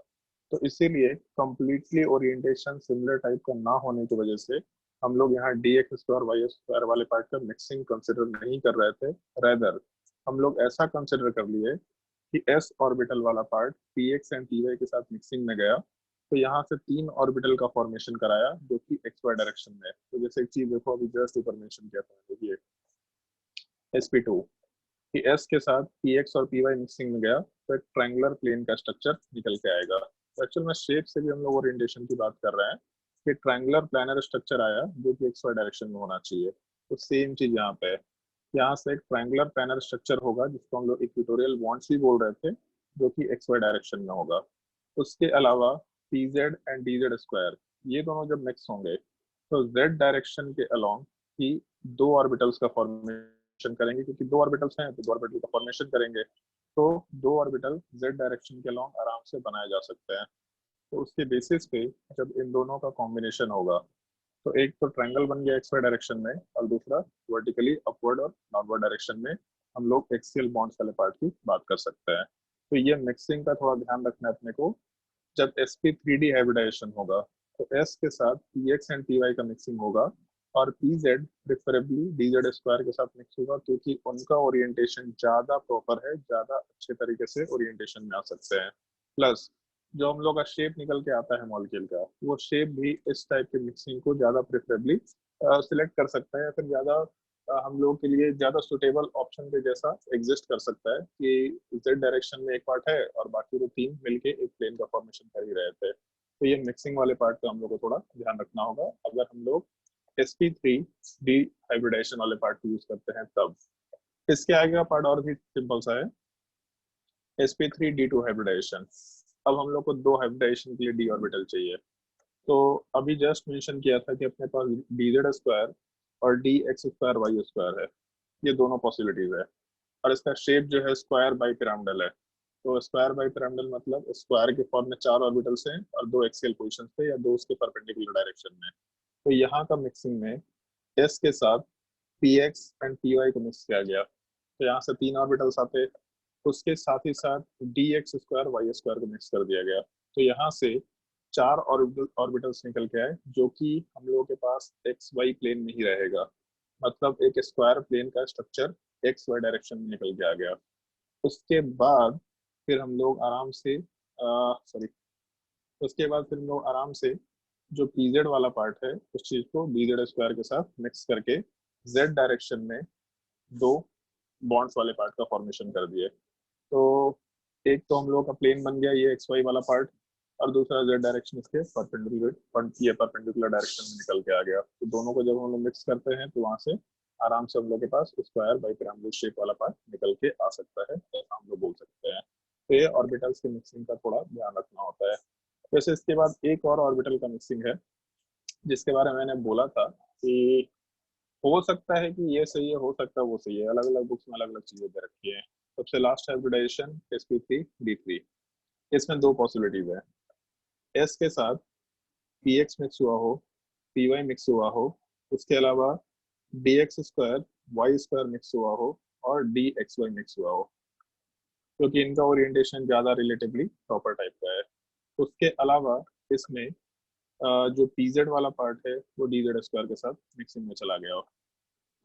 S1: तो इसीलिए कंप्लीटली ओरिएंटेशन सिमिलर टाइप का ना होने की वजह से हम लोग यहाँ dx स्क्वायर वाई स्क्वायर वाले पार्ट का मिक्सिंग कंसिडर नहीं कर रहे थे। रेदर हम लोग ऐसा कंसिडर कर लिए कि s ऑर्बिटल वाला पार्ट px एंड py के साथ मिक्सिंग में गया, तो यहाँ से 3 ऑर्बिटल का फॉर्मेशन कराया जो कि एक्स वाई डायरेक्शन में है। तो जैसे एक चीज देखो, अभी जस्ट फॉर्मेशन किया था, देखिए sp2 कि s के साथ px और py मिक्सिंग में गया तो एक ट्रायंगुलर प्लेन का स्ट्रक्चर निकल के आएगा। तो एक्चुअल में शेप से भी हम लोग ओरिएंटेशन की बात कर रहे हैं कि ट्रायंगुलर प्लानर स्ट्रक्चर आया जो कि एक्स वाई डायरेक्शन में होना चाहिए। तो सेम चीज यहाँ पे है यहाँ से एक ट्रायंगुलर प्लानर स्ट्रक्चर होगा जिसको हम लोग इक्वेटोरियल बॉन्ड्स भी बोल रहे थे, जो कि एक्स वाई डायरेक्शन में होगा। उसके अलावा P Z and D z square ये दोनों जब मिक्स होंगे तो जेड डायरेक्शन के अलोंग ही दो ऑर्बिटल्स का फॉर्मेशन करेंगे, क्योंकि दो ऑर्बिटल्स हैं तो दो ऑर्बिटल का फॉर्मेशन करेंगे, तो दो ऑर्बिटल जेड डायरेक्शन के अलोंग आराम से बनाए जा सकते हैं। तो उसके बेसिस पे जब इन दोनों का कॉम्बिनेशन होगा तो एक तो ट्रायंगल बन गया एक्स वाई डायरेक्शन में और दूसरा वर्टिकली अपवर्ड और डाउनवर्ड डायरेक्शन में हम लोग एक्सियल बॉन्ड्स वाले पार्ट की बात कर सकते हैं। तो ये मिक्सिंग का थोड़ा ध्यान रखना है अपने को। जब sp3d हाइब्रिडाइजेशन होगा तो s के साथ px एंड py का मिक्सिंग होगा और pz प्रेफरेबली dz स्क्वायर के साथ मिक्स होगा, क्योंकि उनका ओरिएंटेशन ज्यादा प्रॉपर है, ज्यादा अच्छे तरीके से ओरिएंटेशन में आ सकते हैं। प्लस जो हम लोग का शेप निकल के आता है मॉलिक्यूल का, वो शेप भी इस टाइप के मिक्सिंग को ज्यादा प्रेफरेबली सिलेक्ट कर सकता है या फिर ज्यादा हम लोग के लिए ज्यादा सुटेबल ऑप्शन के जैसा एग्जिस्ट कर सकता है कि जेड डायरेक्शन में एक पार्ट है और बाकी वो तीन मिलके एक प्लेन का फॉर्मेशन कर ही रहे थे। तो ये मिक्सिंग वाले पार्ट का हम लोग को थोड़ा ध्यान रखना होगा अगर हम लोग sp3d हाइब्रिडाइजेशन वाले पार्ट को यूज करते हैं तब। इसके आगे का पार्ट और भी सिंपल सा है, sp3d2 हाइब्रिडाइजेशन। अब हम लोग को दो हाइब्रिडाइजेशन के लिए d ऑर्बिटल चाहिए। तो अभी जस्ट मेंशन किया था कि अपने पास dz स्क्वायर और dx स्क्वायर वाई स्क्वायर है, ये दोनों पॉसिबिलिटीज है और इसका शेप जो है स्क्वायर बाई पिरामिडल है। तो स्क्वायर बाई पिरामिडल मतलब स्क्वायर के फॉर्म में चार ऑर्बिटल्स हैं और दो एक्सियल पोजीशंस पे या दो उसके परपेंडिकुलर डायरेक्शन में। तो यहाँ का मिक्सिंग में s के साथ px एंड py को मिक्स किया गया, तो यहाँ से तीन ऑर्बिटल्स आते, उसके साथ ही साथ dx स्क्वायर वाई स्क्वायर को मिक्स कर दिया गया। तो यहाँ से चार ऑर्बिटल्स निकल के आए जो कि हम लोगों के पास एक्स वाई प्लेन में ही रहेगा, मतलब एक स्क्वायर प्लेन का स्ट्रक्चर एक्स वाई डायरेक्शन में निकल के आ गया। उसके बाद फिर हम लोग आराम से उसके बाद फिर हम लोग आराम से जो pz वाला पार्ट है उस चीज को dz स्क्वायर के साथ मिक्स करके z डायरेक्शन में दो बॉन्ड्स वाले पार्ट का फॉर्मेशन कर दिए। तो एक तो हम लोग का प्लेन बन गया ये एक्स वाई वाला पार्ट और दूसरा जेड डायरेक्शन इसके परपेंडिकुलर डायरेक्शन में निकल के आ गया। तो दोनों को जब हम लोग मिक्स करते हैं तो वहां से आराम से हम लोग के पास स्क्वायर बाई पिरामिडल शेप वाला पार्ट निकल के आ सकता है, ऐसा हम लोग बोल सकते हैं। तो ये ऑर्बिटल्स की मिक्सिंग का थोड़ा ध्यान रखना होता है। वैसे इसके बाद एक और ऑर्बिटल का मिक्सिंग है जिसके बारे में मैंने बोला था कि हो सकता है कि ये सही है, हो सकता है वो सही है, अलग अलग बुक्स में अलग अलग चीजें दे रखी है। सबसे लास्ट हाइब्रिडाइजेशन sp3d3, इसमें दो पॉसिबिलिटीज है, s के साथ px मिक्स हुआ हो, py मिक्स हुआ हो, उसके अलावा dx square Y square mix हुआ हो और dxy मिक्स हुआ हो, क्योंकि इनका ओरिएंटेशन ज्यादा रिलेटिवली प्रॉपर टाइप का है। उसके अलावा इसमें जो pz वाला पार्ट है वो dz स्क्वायर के साथ मिक्सिंग में चला गया हो।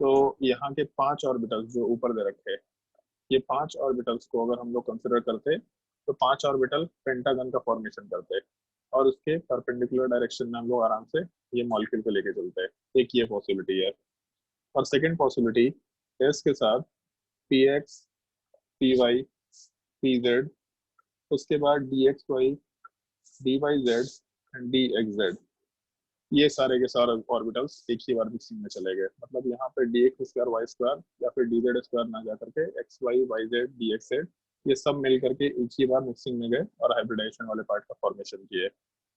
S1: तो यहाँ के पांच ऑर्बिटल्स जो ऊपर दे रखे हैं, ये पांच ऑर्बिटल्स को अगर हम लोग कंसिडर करते तो पांच ऑर्बिटल पेंटागन का फॉर्मेशन करते और उसके परपेंडिकुलर डायरेक्शन में हम लोग आराम से ये मॉलिक्यूल को लेके चलते हैं। एक ये पॉसिबिलिटी है। और सेकंड पॉसिबिलिटी s के साथ px py pz, उसके बाद dxy dyz एंड dxz, ये सारे के सारे ऑर्बिटल्स एक ही बार मिक्सिंग में चले गए। मतलब यहाँ पे dx स्क्वायर वाई स्क्वायर या फिर dz स्क्वायर ना जा करके x y y z dxz ये सब मिल करके एक ही बार मिक्सिंग में गए और हाइब्रिडाइजेशन वाले पार्ट का फॉर्मेशन किए।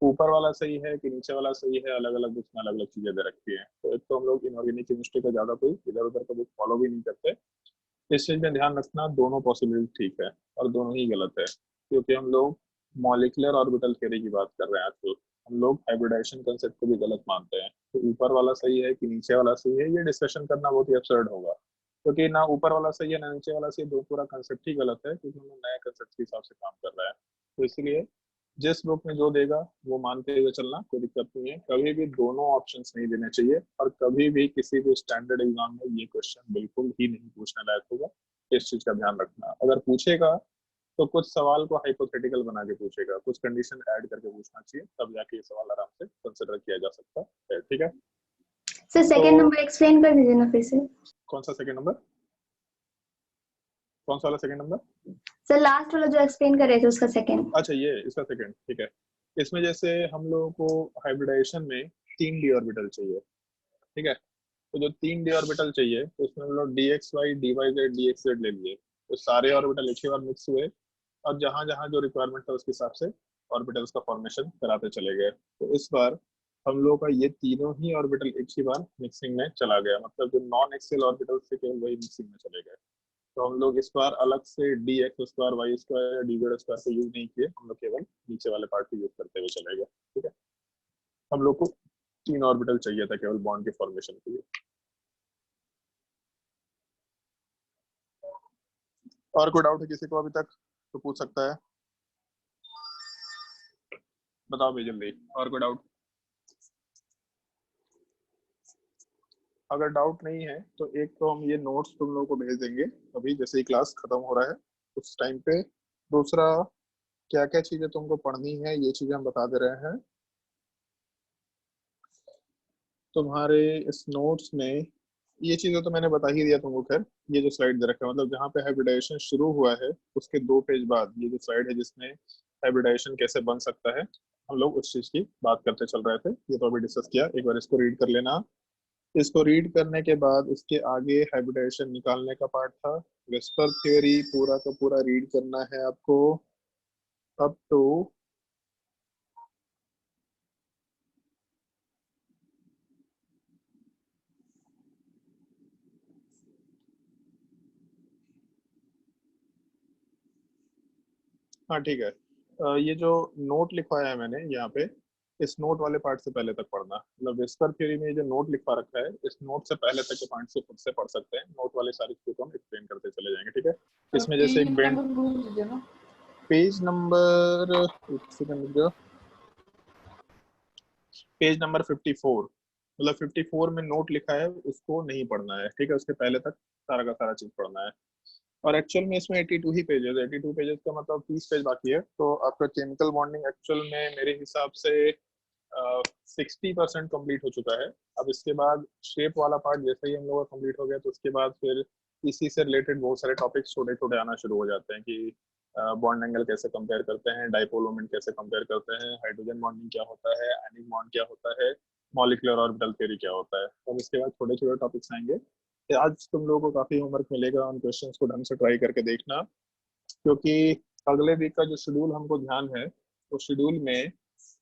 S1: ऊपर वाला सही है कि नीचे वाला सही है, अलग अलग बुक्स में अलग अलग चीजें दे रखी है। तो एक तो हम लोग इनऑर्गेनिक केमिस्ट्री का ज्यादा कोई इधर उधर का बुक फॉलो भी नहीं करते। इस चीज में ध्यान रखना दोनों पॉसिबिलिटी ठीक है और दोनों ही गलत है, क्योंकि हम लोग मॉलिक्यूलर ऑर्बिटल थ्योरी की बात कर रहे हैं आजकल। हम लोग हाइब्रिडाइजेशन कंसेप्ट को भी गलत मानते हैं। तो ऊपर वाला सही है कि नीचे वाला सही है, ये डिस्कशन करना बहुत ही अब्सर्ड होगा, क्योंकि ना ऊपर वाला सही है ना नीचे वाला सही, दो पूरा कंसेप्ट ही गलत है, क्योंकि हम लोग नए कंसेप्ट के हिसाब से काम कर रहे हैं। तो इसलिए जिस बुक में जो देगा वो मानते हुए चलना, कोई दिक्कत नहीं है। कभी भी दोनों ऑप्शंस नहीं देने चाहिए और कभी भी किसी भी स्टैंडर्ड एग्जाम में ये क्वेश्चन बिल्कुल ही नहीं पूछने लायक होगा। इस चीज का ध्यान रखना। अगर पूछेगा तो कुछ सवाल को हाइपोथेटिकल बना के पूछेगा, कुछ कंडीशन ऐड करके पूछना चाहिए, तब जाके ये सवाल आराम से कंसिडर किया जा सकता है। ठीक है
S5: सर सेकंड नंबर एक्सप्लेन कर दीजिए ना फिर से।
S1: कौन सा सेकंड नंबर? कौन सा वाला सेकंड नंबर?
S5: सर लास्ट वाला जो एक्सप्लेन कर रहे थे उसका सेकंड।
S1: अच्छा ये इसका सेकंड, ठीक है। इसमें जैसे हम लोगों को हाइब्रिडाइजेशन में 3d ऑर्बिटल चाहिए, ठीक है। तो जो 3 d ऑर्बिटल चाहिए तो उसमें हम लोग dxy dyz dxz ले लिए, तो सारे ऑर्बिटल एक ही बार मिक्स हुए और जहां जहां जो रिक्वायरमेंट था उसके हिसाब से ऑर्बिटल्स का फॉर्मेशन कराते चले गए। तो इस बार हम लोगों का ये तीनों ही ऑर्बिटल एक ही बार मिक्सिंग में चला गया, मतलब जो नॉन एक्सियल ऑर्बिटल थे केवल वही मिक्सिंग में चले गए। तो हम लोग इस बार अलग से d x square Y square या डी जेड स्क्वायर को यूज नहीं किए, हम लोग केवल नीचे वाले पार्ट को यूज करते हुए चले गए। ठीक है, हम लोग को 3 ऑर्बिटल चाहिए था केवल बॉन्ड के फॉर्मेशन के लिए। और कोई डाउट है किसी को अभी तक तो पूछ सकता है, बताओ भाई जल्दी। और कोई डाउट? अगर डाउट नहीं है तो एक तो हम ये नोट्स तुम लोगों को भेज देंगे अभी जैसे ही क्लास खत्म हो रहा है उस टाइम पे। दूसरा, क्या क्या चीजें तुमको पढ़नी है ये चीजें हम बता दे रहे हैं। तुम्हारे इस नोट्स में ये चीजें तो मैंने बता ही दिया तुमको। खैर, ये जो स्लाइड दे रखा है, मतलब जहाँ पे हाइब्रिडाइजेशन शुरू हुआ है उसके 2 पेज बाद ये जो स्लाइड है जिसमें हाइब्रिडाइजेशन कैसे बन सकता है, हम लोग उस चीज की बात करते चल रहे थे। ये तो अभी डिस्कस किया, एक बार इसको रीड कर लेना। इसको रीड करने के बाद इसके आगे हाइब्रिडाइजेशन निकालने का पार्ट था। विस्पर थ्योरी पूरा का पूरा रीड करना है आपको अप टू हाँ ठीक है। ये जो नोट लिखवाया है मैंने यहाँ पे, इस नोट वाले पार्ट से पहले तक पढ़ना। मतलब विस्पर थ्योरी में जो नोट लिखवा रखा है इस नोट से पहले तक के पॉइंट से खुद से पढ़ सकते हैं। नोट वाले सारी चीजों को हम एक्सप्लेन करते चले जाएंगे। ठीक है, इसमें जैसे एक बेंड पेज नंबर, एक सेकंड, पेज नंबर 54, मतलब 54 में नोट लिखा है उसको नहीं पढ़ना है। ठीक है, उसके पहले तक सारा का सारा चीज पढ़ना है। और एक्चुअल में इसमें 82 ही पेजेस, 82 पेजेस का मतलब 30 पेज बाकी है। तो आपका केमिकल बॉन्डिंग एक्चुअल में मेरे हिसाब से 60% कंप्लीट हो चुका है। अब इसके बाद शेप वाला पार्ट जैसे ही हम लोग का कंप्लीट हो गया तो उसके बाद फिर इसी से रिलेटेड बहुत सारे टॉपिक्स छोटे छोटे आना शुरू हो जाते हैं कि बॉन्ड एंगल कैसे कंपेयर करते हैं, डाइपोल मोमेंट कैसे कंपेयर करते हैं, हाइड्रोजन बॉन्डिंग क्या होता है, आयनिक बॉन्ड क्या होता है, मॉलिक्यूलर ऑर्बिटल थ्योरी क्या होता है। तो इसके बाद छोटे छोटे टॉपिक्स आएंगे। आज तुम लोगों को काफी होमवर्क मिलेगा, उन क्वेश्चंस को ढंग से ट्राई करके देखना, क्योंकि अगले वीक का जो शेड्यूल हमको ध्यान है तो शेड्यूल में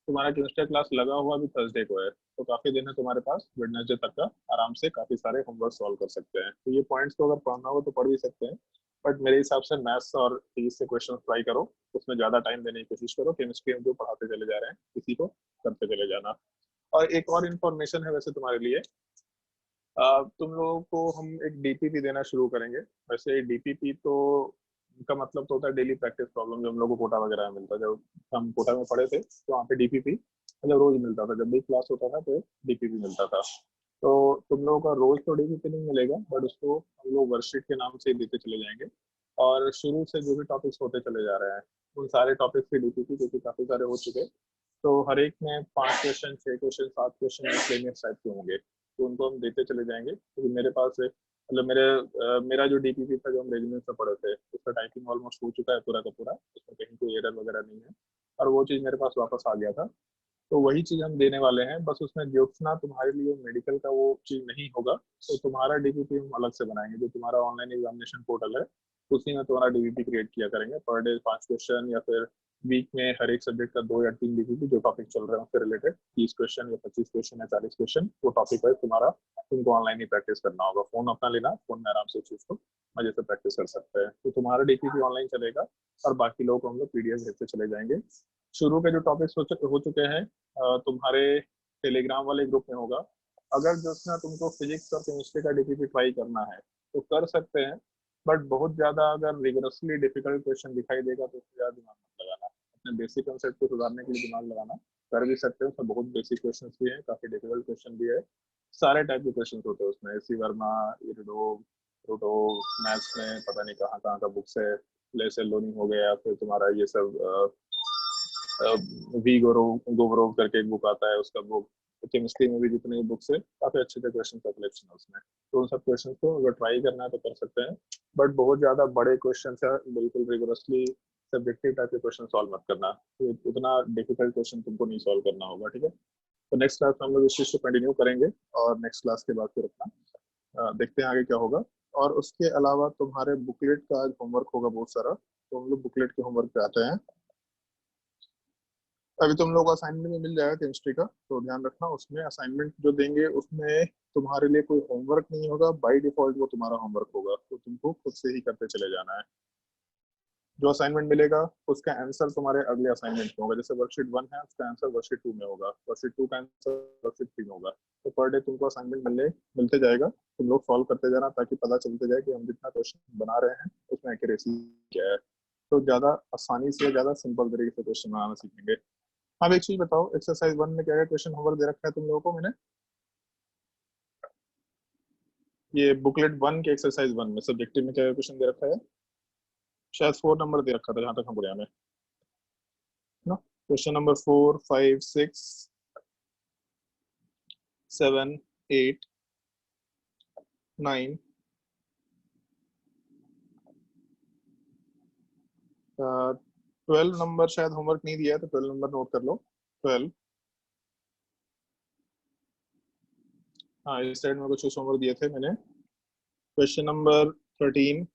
S1: तुम्हारा केमिस्ट्री क्लास लगा हुआ भी थर्सडे को है। तो काफी दिन है तुम्हारे पास, वेडनेसडे तक का आराम से काफी सारे होमवर्क सॉल्व कर सकते हैं। तो ये पॉइंट्स को अगर पढ़ना हो तो पढ़ भी सकते हैं, बट मेरे हिसाब से मैथ्स और फिजिक्स से क्वेश्चन ट्राई करो, उसमें ज्यादा टाइम देने की कोशिश करो। केमिस्ट्री हम जो पढ़ाते चले जा रहे हैं इसी को करते चले जाना। और एक और इन्फॉर्मेशन है वैसे तुम्हारे लिए, तुम लोगों को हम एक डीपीपी देना शुरू करेंगे। वैसे डीपीपी तो का मतलब तो होता है डेली प्रैक्टिस प्रॉब्लम, जो हम लोग को कोटा वगैरह में मिलता है। जब हम कोटा में पढ़े थे तो वहाँ पे डीपीपी मतलब रोज मिलता था, जब भी क्लास होता था तो डीपीपी मिलता था। तो तुम लोगों का रोज तो डीपीपी नहीं मिलेगा, बट उसको हम लोग वर्कशीट के नाम से देते चले जाएंगे। और शुरू से जो भी टॉपिक्स होते चले जा रहे हैं उन सारे टॉपिक्स की डीपीपी, क्योंकि काफी सारे हो चुके, तो हर एक में 5 question 6 question 7 question miscellaneous type के होंगे, तो उनको हम देते चले जाएंगे। क्योंकि मेरे पास मतलब मेरा जो डीपीपी था जो हम रेजिमेंट से पढ़े थे उसका टाइपिंग ऑलमोस्ट हो चुका है पूरा का पूरा, उसमें कहीं कोई एरर वगैरह नहीं है और वो चीज़ मेरे पास वापस आ गया था। तो वही चीज़ हम देने वाले हैं, बस उसमें ज्योत्सना तुम्हारे लिए मेडिकल का वो चीज़ नहीं होगा। तो तुम्हारा डीपीपी हम अलग से बनाएंगे, जो तुम्हारा ऑनलाइन एग्जामिनेशन पोर्टल है उसी में तुम्हारा डीपीपी क्रिएट किया करेंगे। पर डे 5 क्वेश्चन या फिर वीक में हर एक सब्जेक्ट का 2 या 3 डीपीपी जो टॉपिक चल रहे हैं उससे रिलेटेड 30 क्वेश्चन या 25 क्वेश्चन या 40 क्वेश्चन, वो टॉपिक वाइज तुम्हारा तुमको ऑनलाइन ही प्रैक्टिस करना होगा। फोन अपना लेना, फोन में आराम से चीज को मजे से प्रैक्टिस कर सकते हैं। तो तुम्हारा डीपीपी ऑनलाइन चलेगा और बाकी लोग हम लोग पीडीएफ भेजते चले जाएंगे। शुरू के जो टॉपिक्स हो चुके हैं तुम्हारे टेलीग्राम वाले ग्रुप में होगा। अगर जिसमें तुमको फिजिक्स और केमिस्ट्री का डीपीपी ट्राई करना है तो कर सकते हैं, बट बहुत ज्यादा अगर रिगरसली डिफिकल्ट क्वेश्चन दिखाई देगा तो उसमें ज्यादा दिमाग मत लगाना। अपने बेसिक कंसेप्ट को सुधारने के लिए दिमाग लगाना कर भी सकते हैं। उसमें बहुत बेसिक क्वेश्चन भी है, काफी डिफिकल्ट क्वेश्चन भी है, सारे टाइप के क्वेश्चन होते हैं उसमें। एसी वर्मा, इरिडो, रूटो, मैथ्स में पता नहीं कहाँ कहाँ का बुक्स है, लेसेल लोनिंग हो गया, फिर तुम्हारा ये सब वी गोवरोव करके एक बुक आता है उसका बुक। केमिस्ट्री में भी जितने बुक्स है काफी अच्छे अच्छे क्वेश्चन का कलेक्शन है उसमें। तो उन सब क्वेश्चन को अगर ट्राई करना है तो कर सकते हैं, बट बहुत ज्यादा बड़े क्वेश्चन है, बिल्कुल रिगोरसली सब्जेक्टिव टाइप के क्वेश्चन सॉल्व मत करना। तो उतना डिफिकल्ट क्वेश्चन तुमको नहीं सॉल्व करना होगा। ठीक है, तो नेक्स्ट क्लास में हम लोग इस चीज को कंटिन्यू करेंगे और नेक्स्ट क्लास के बाद फिर अपना
S4: देखते हैं आगे क्या होगा। और उसके अलावा तुम्हारे बुकलेट का आज होमवर्क होगा बहुत सारा, तो हम लोग बुकलेट के होमवर्क पे आते हैं। अभी तुम लोग को असाइनमेंट में मिल जाएगा केमिस्ट्री का, तो ध्यान रखना उसमें असाइनमेंट जो देंगे उसमें तुम्हारे लिए कोई होमवर्क नहीं होगा, बाय डिफॉल्ट वो तुम्हारा होमवर्क होगा, तो तुमको खुद से ही करते चले जाना है। जो असाइनमेंट मिलेगा उसका आंसर तुम्हारे अगले असाइनमेंट में होगा। जैसे वर्कशीट 1 है, उसका आंसर वर्कशीट 2 में होगा, वर्कशीट 2 का आंसर वर्कशीट 3 में होगा। तो पर डे तुमको असाइनमेंट मिलते जाएगा, तुम लोग सॉल्व करते जाना ताकि पता चलते जाए कि हम जितना क्वेश्चन बना रहे हैं उसमें एक्यूरेसी क्या है। तो ज्यादा आसानी से, ज्यादा सिंपल तरीके से क्वेश्चन बनाना सीखेंगे। अब एक चीज बताओ, एक्सरसाइज 1 में क्या क्या क्वेश्चन होमवर्क दे रखा है तुम लोगों को मैंने? ये बुकलेट 1 के एक्सरसाइज 1 में सब्जेक्टिव में क्या क्या क्वेश्चन दे रखा है? शायद 4 नंबर दे रखा था जहां तक हम पढ़े हमें ना। क्वेश्चन नंबर 4, 5, 6, 7, 8, 9, 12 नंबर शायद होमवर्क नहीं दिया है, तो 12 नंबर नोट कर लो। 12, हाँ इस साइड में कुछ होमवर्क दिए थे मैंने। क्वेश्चन नंबर 13,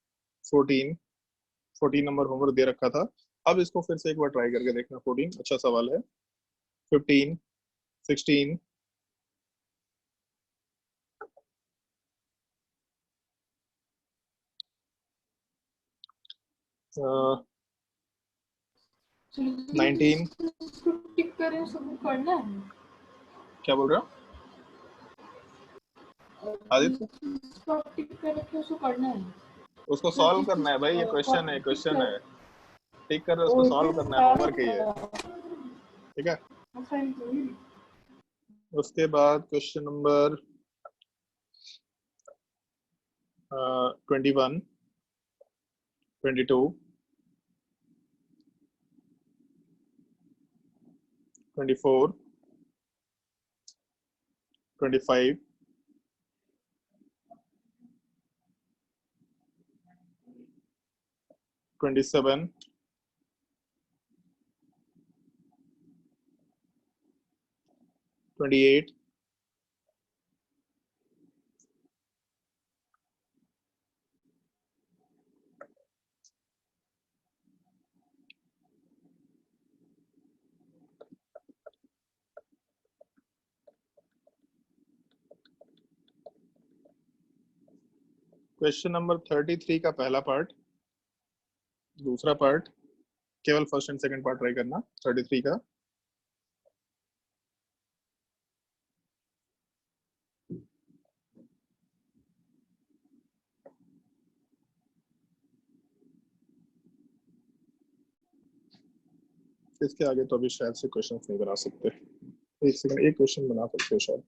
S4: 14, 14 नंबर होमवर्क दे रखा था। अब इसको फिर से एक बार ट्राई करके देखना। 14 अच्छा सवाल है। 15, 16, 19,
S3: टिक करें सब पढ़ना है।
S4: क्या बोल रहे हो आदित्य?
S3: टिक करके उसको पढ़ना है।
S4: उसको सॉल्व करना है भाई, ये क्वेश्चन है, क्वेश्चन है। टिक कर उसको सॉल्व करना है, होमवर्क ही है, ठीक है। उसके बाद क्वेश्चन नंबर 21, 22, 24, 25, 27, 28, क्वेश्चन नंबर 33 का पहला पार्ट, दूसरा पार्ट, केवल first and second part try करना 33 का। इसके आगे तो अभी शायद से क्वेश्चन नहीं बना सकते। एक सेकंड, एक क्वेश्चन बना सकते हो शायद।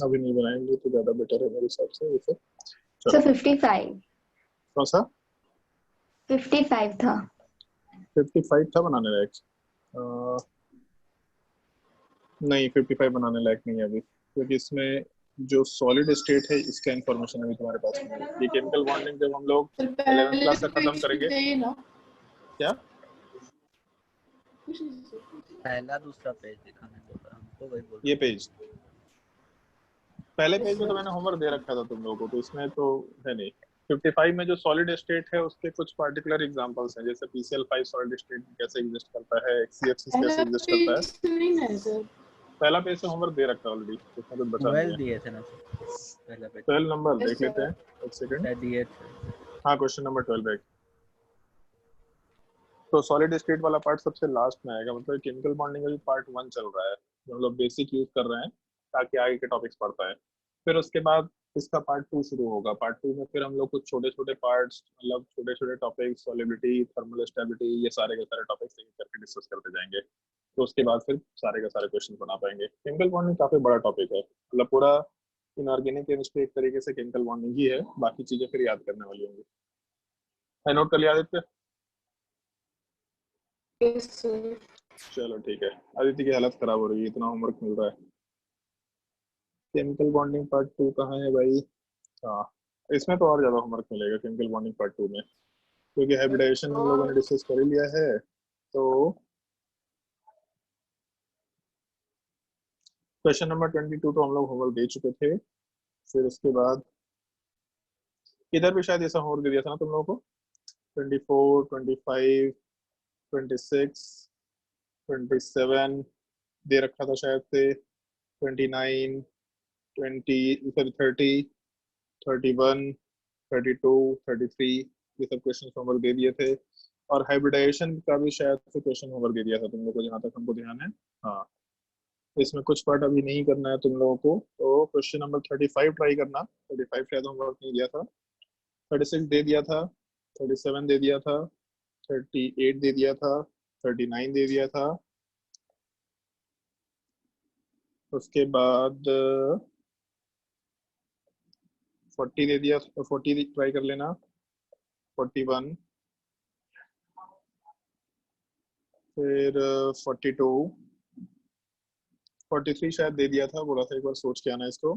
S4: अभी नहीं बनाएंगे तो ज्यादा बेटर है मेरे हिसाब से वैसे।
S5: सर 55
S4: कौन सा?
S5: 55 था।
S4: 55 था बनाने लायक? नहीं 55 बनाने लायक नहीं है अभी, क्योंकि इसमें जो सॉलिड स्टेट है इसका इंफॉर्मेशन अभी तुम्हारे पास नहीं है। ये केमिकल बॉन्डिंग जब हम लोग 11th क्लास तक खत्म करेंगे। क्या
S6: पहला दूसरा पेज दिखाने बोल रहा हमको, वही बोल
S4: ये पेज? पहले पेज में तो मैंने होमवर्क दे रखा था तुम लोगों को, तो इसमें तो है नहीं। 55 में जो सॉलिड स्टेट है उसके कुछ पार्टिकुलर एग्जांपल्स हैं, जैसे PCl5 सॉलिड स्टेट में कैसे एग्जिस्ट करता है, HCl6 कैसे एग्जिस्ट करता है। पहला पेज से होमवर्क दे रखा है ऑलरेडी, उसमें कुछ बचा नहीं है।
S6: दिए थे ना पहला पेज
S4: 12 नंबर देख लेते हैं एक सेकंड।
S6: दिए थे।
S4: हाँ क्वेश्चन नंबर 12 है। तो सॉलिड स्टेट वाला पार्ट सबसे लास्ट में आएगा, मतलब केमिकल बॉन्डिंग का भी पार्ट 1 चल रहा है, जो हम लोग बेसिक यूज कर रहे हैं ताकि आगे के टॉपिक्स पढ़ पाए। फिर उसके बाद इसका पार्ट 2 शुरू होगा। पार्ट 2 में फिर हम लोग कुछ छोटे छोटे पार्ट्स, मतलब छोटे छोटे टॉपिक्स, सॉलिबिलिटी, थर्मल स्टेबिलिटी, ये सारे के सारे टॉपिक्स एक करके डिस्कस करते जाएंगे। तो उसके बाद फिर सारे के सारे क्वेश्चन बना पाएंगे। केमिकल बॉन्डिंग काफी बड़ा टॉपिक है, मतलब पूरा इनऑर्गेनिक केमिस्ट्री एक तरीके से केमिकल बॉन्डिंग ही है, बाकी चीजें फिर याद करने वाली होंगी। है नोट कर लिया आदित्य? चलो ठीक है। आदित्य की हालत खराब हो रही है, इतना होमवर्क मिल रहा है। केमिकल बॉन्डिंग पार्ट 2 कहाँ है भाई? हाँ
S1: इसमें तो और ज्यादा होमवर्क मिलेगा केमिकल बॉन्डिंग पार्ट 2 में, क्योंकि हाइब्रिडाइजेशन हम लोगों ने डिस्कस कर ही लिया है। तो क्वेश्चन नंबर 22 तो हम लोग होमवर्क दे चुके थे। फिर उसके बाद इधर भी शायद ऐसा होमवर्क दे दिया था ना तुम लोगों को, 24, 25, 26, 27 दे रखा था शायद से, 29, 20, सॉरी 30, 31, 32, 33 ये सब क्वेश्चन होमवर्क दे दिए थे। और हाइब्रिडाइजेशन का भी शायद से क्वेश्चन होमवर्क दे दिया था तुम लोगों को, जहाँ तक हमको ध्यान है। हाँ, इसमें कुछ पार्ट अभी नहीं करना है तुम लोगों को। तो क्वेश्चन नंबर 35 ट्राई करना। 35 शायद होमवर्क नहीं दिया था। 36 दे दिया था, 37 दे दिया था, 38 दे दिया था, 39 दे दिया था। उसके बाद 40 दे दिया, 40 ट्राई कर लेना, 41, फिर 42, 43 शायद दे दिया था, बोला था एक बार सोच के आना इसको।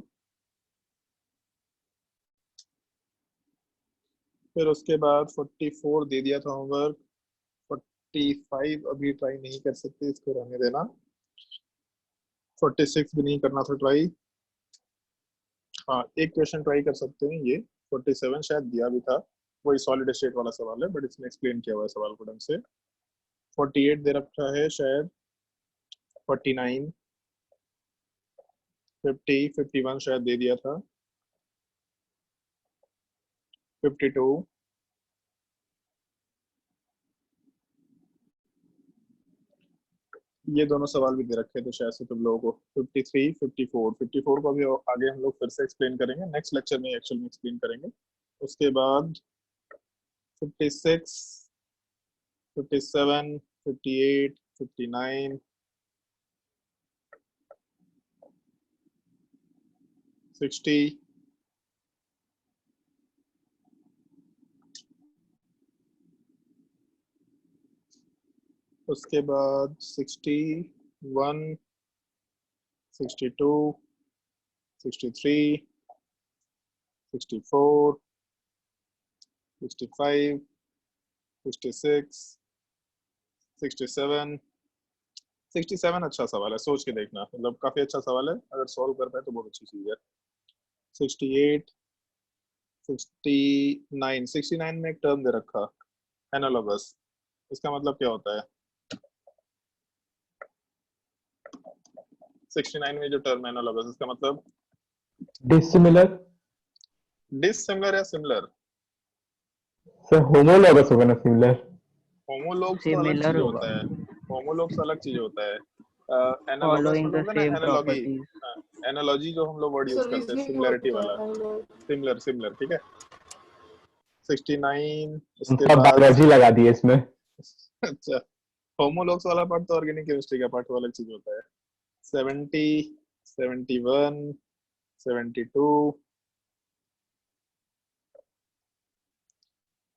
S1: फिर उसके बाद 44 दे दिया था होमवर्क। 45 अभी ट्राई नहीं कर सकते, इसको रहने देना। 46 भी नहीं करना था ट्राई। हाँ, एक क्वेश्चन ट्राई कर सकते हैं ये, 47 शायद दिया भी था, वही सॉलिड स्टेट वाला सवाल है, बट इसमें एक्सप्लेन किया हुआ है सवाल को ढंग से। 48 दे रखा है शायद, 49, 50, 51 शायद दे दिया था, 52, ये दोनों सवाल भी दे रखे थे शायद से तुम लोगों को। 53, 54, 54 को भी आगे हम लोग फिर से एक्सप्लेन करेंगे, नेक्स्ट लेक्चर में एक्चुअल में एक्सप्लेन करेंगे। उसके बाद 56, 57, 58, 59, 60, उसके बाद 61, 62, 63, 64, 65, 66, 67, 67 अच्छा सवाल है, सोच के देखना, मतलब काफी अच्छा सवाल है, अगर सॉल्व कर पाए तो बहुत अच्छी चीज है। 68, 69, 69 में एक टर्म दे रखा, एनालॉगस, इसका मतलब क्या होता है? 69 में जो टर्म एनालॉगस, इसका मतलब
S2: डिसिमिलर
S1: डिसिमिलर या सिमिलर?
S2: सर, होमोलॉगस होगा ना सिमिलर।
S1: होमोलॉग्स तो अलग
S6: सिमिलर
S1: चीज
S6: होगा,
S1: होता है, होमोलॉग्स अलग चीज होता है। एनालॉगस
S6: फॉलोइंग
S1: मतलब
S6: द
S1: होता है ना
S6: सेम
S1: एनालॉगी,
S6: प्रॉपर्टीज।
S1: एनालॉजी जो हम लोग वर्ड यूज
S3: सर
S1: करते हैं,
S3: रीजनिंग में
S1: सिमिलरिटी
S3: होता
S1: वाला,
S3: है
S1: सिमिलर सिमिलर, ठीक है। 69, उसके
S2: सब
S1: बाद
S2: बायोलॉजी लगा दिए इसमें।
S1: अच्छा, होमोलॉग्स वाला पार्ट तो ऑर्गेनिक केमिस्ट्री का पार्ट, वो अलग चीज होता है। 70, 71, 72,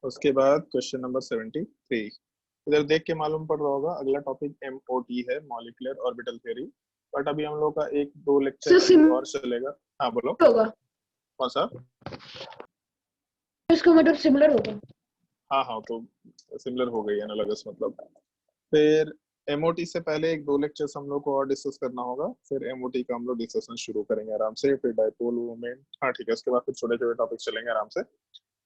S1: उसके बाद क्वेश्चन नंबर 73। इधर देख के मालूम पड़ रहा होगा अगला टॉपिक MOT है, मॉलिक्यूलर ऑर्बिटल थ्योरी। बट अभी हम लोग का 1-2 लेक्चर
S3: सर,
S1: अभी और चलेगा। हाँ बोलो,
S3: होगा,
S1: कौन सा?
S3: इसका मतलब सिमिलर होगा।
S1: हाँ हाँ, तो सिमिलर हो गई एनालॉगस मतलब। फिर MOT से पहले 1-2 लेक्चर्स हम लोग को और डिस्कस करना होगा, फिर MOT का हम लोग डिस्कशन शुरू करेंगे आराम से। फिर डाइपोल मोमेंट, हाँ ठीक है, उसके बाद फिर छोटे छोटे टॉपिक चलेंगे आराम से।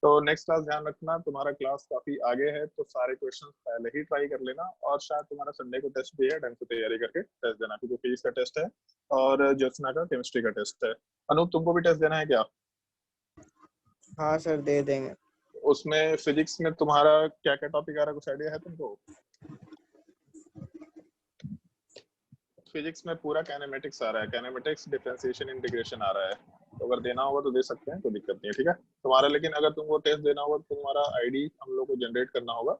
S1: तो नेक्स्ट क्लास ध्यान रखना, तुम्हारा क्लास काफी आगे है, तो सारे क्वेश्चंस पहले ही ट्राई कर लेना। और शायद तुम्हारा संडे को टेस्ट भी है, ढंग से तैयारी करके टेस्ट देना, क्योंकि फिजिक्स का टेस्ट है और ज्योत्सना का केमिस्ट्री का टेस्ट है। अनूप, तुमको भी टेस्ट देना है क्या?
S7: हाँ सर, दे देंगे।
S1: उसमें फिजिक्स में तुम्हारा क्या क्या टॉपिक आ रहा है, कुछ आइडिया है तुमको? फिजिक्स में पूरा काइनेमेटिक्स आ रहा है, काइनेमेटिक्स, डिफरेंशिएशन, इंटीग्रेशन आ रहा है। तो अगर देना होगा तो दे सकते हैं, कोई दिक्कत नहीं है, ठीक है तुम्हारा। लेकिन अगर तुमको टेस्ट देना होगा तो तुम्हारा आईडी हम लोग को जनरेट करना होगा।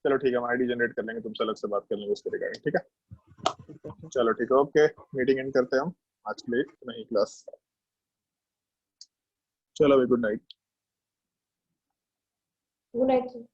S1: चलो ठीक है, हम आईडी जनरेट कर लेंगे, तुमसे अलग से बात कर लेंगे उसके रिगार्डिंग, ठीक है। चलो ठीक है, ओके, मीटिंग एंड करते हैं हम आज के लिए, नहीं क्लास। चलो भाई, गुड नाइट।
S3: Good night.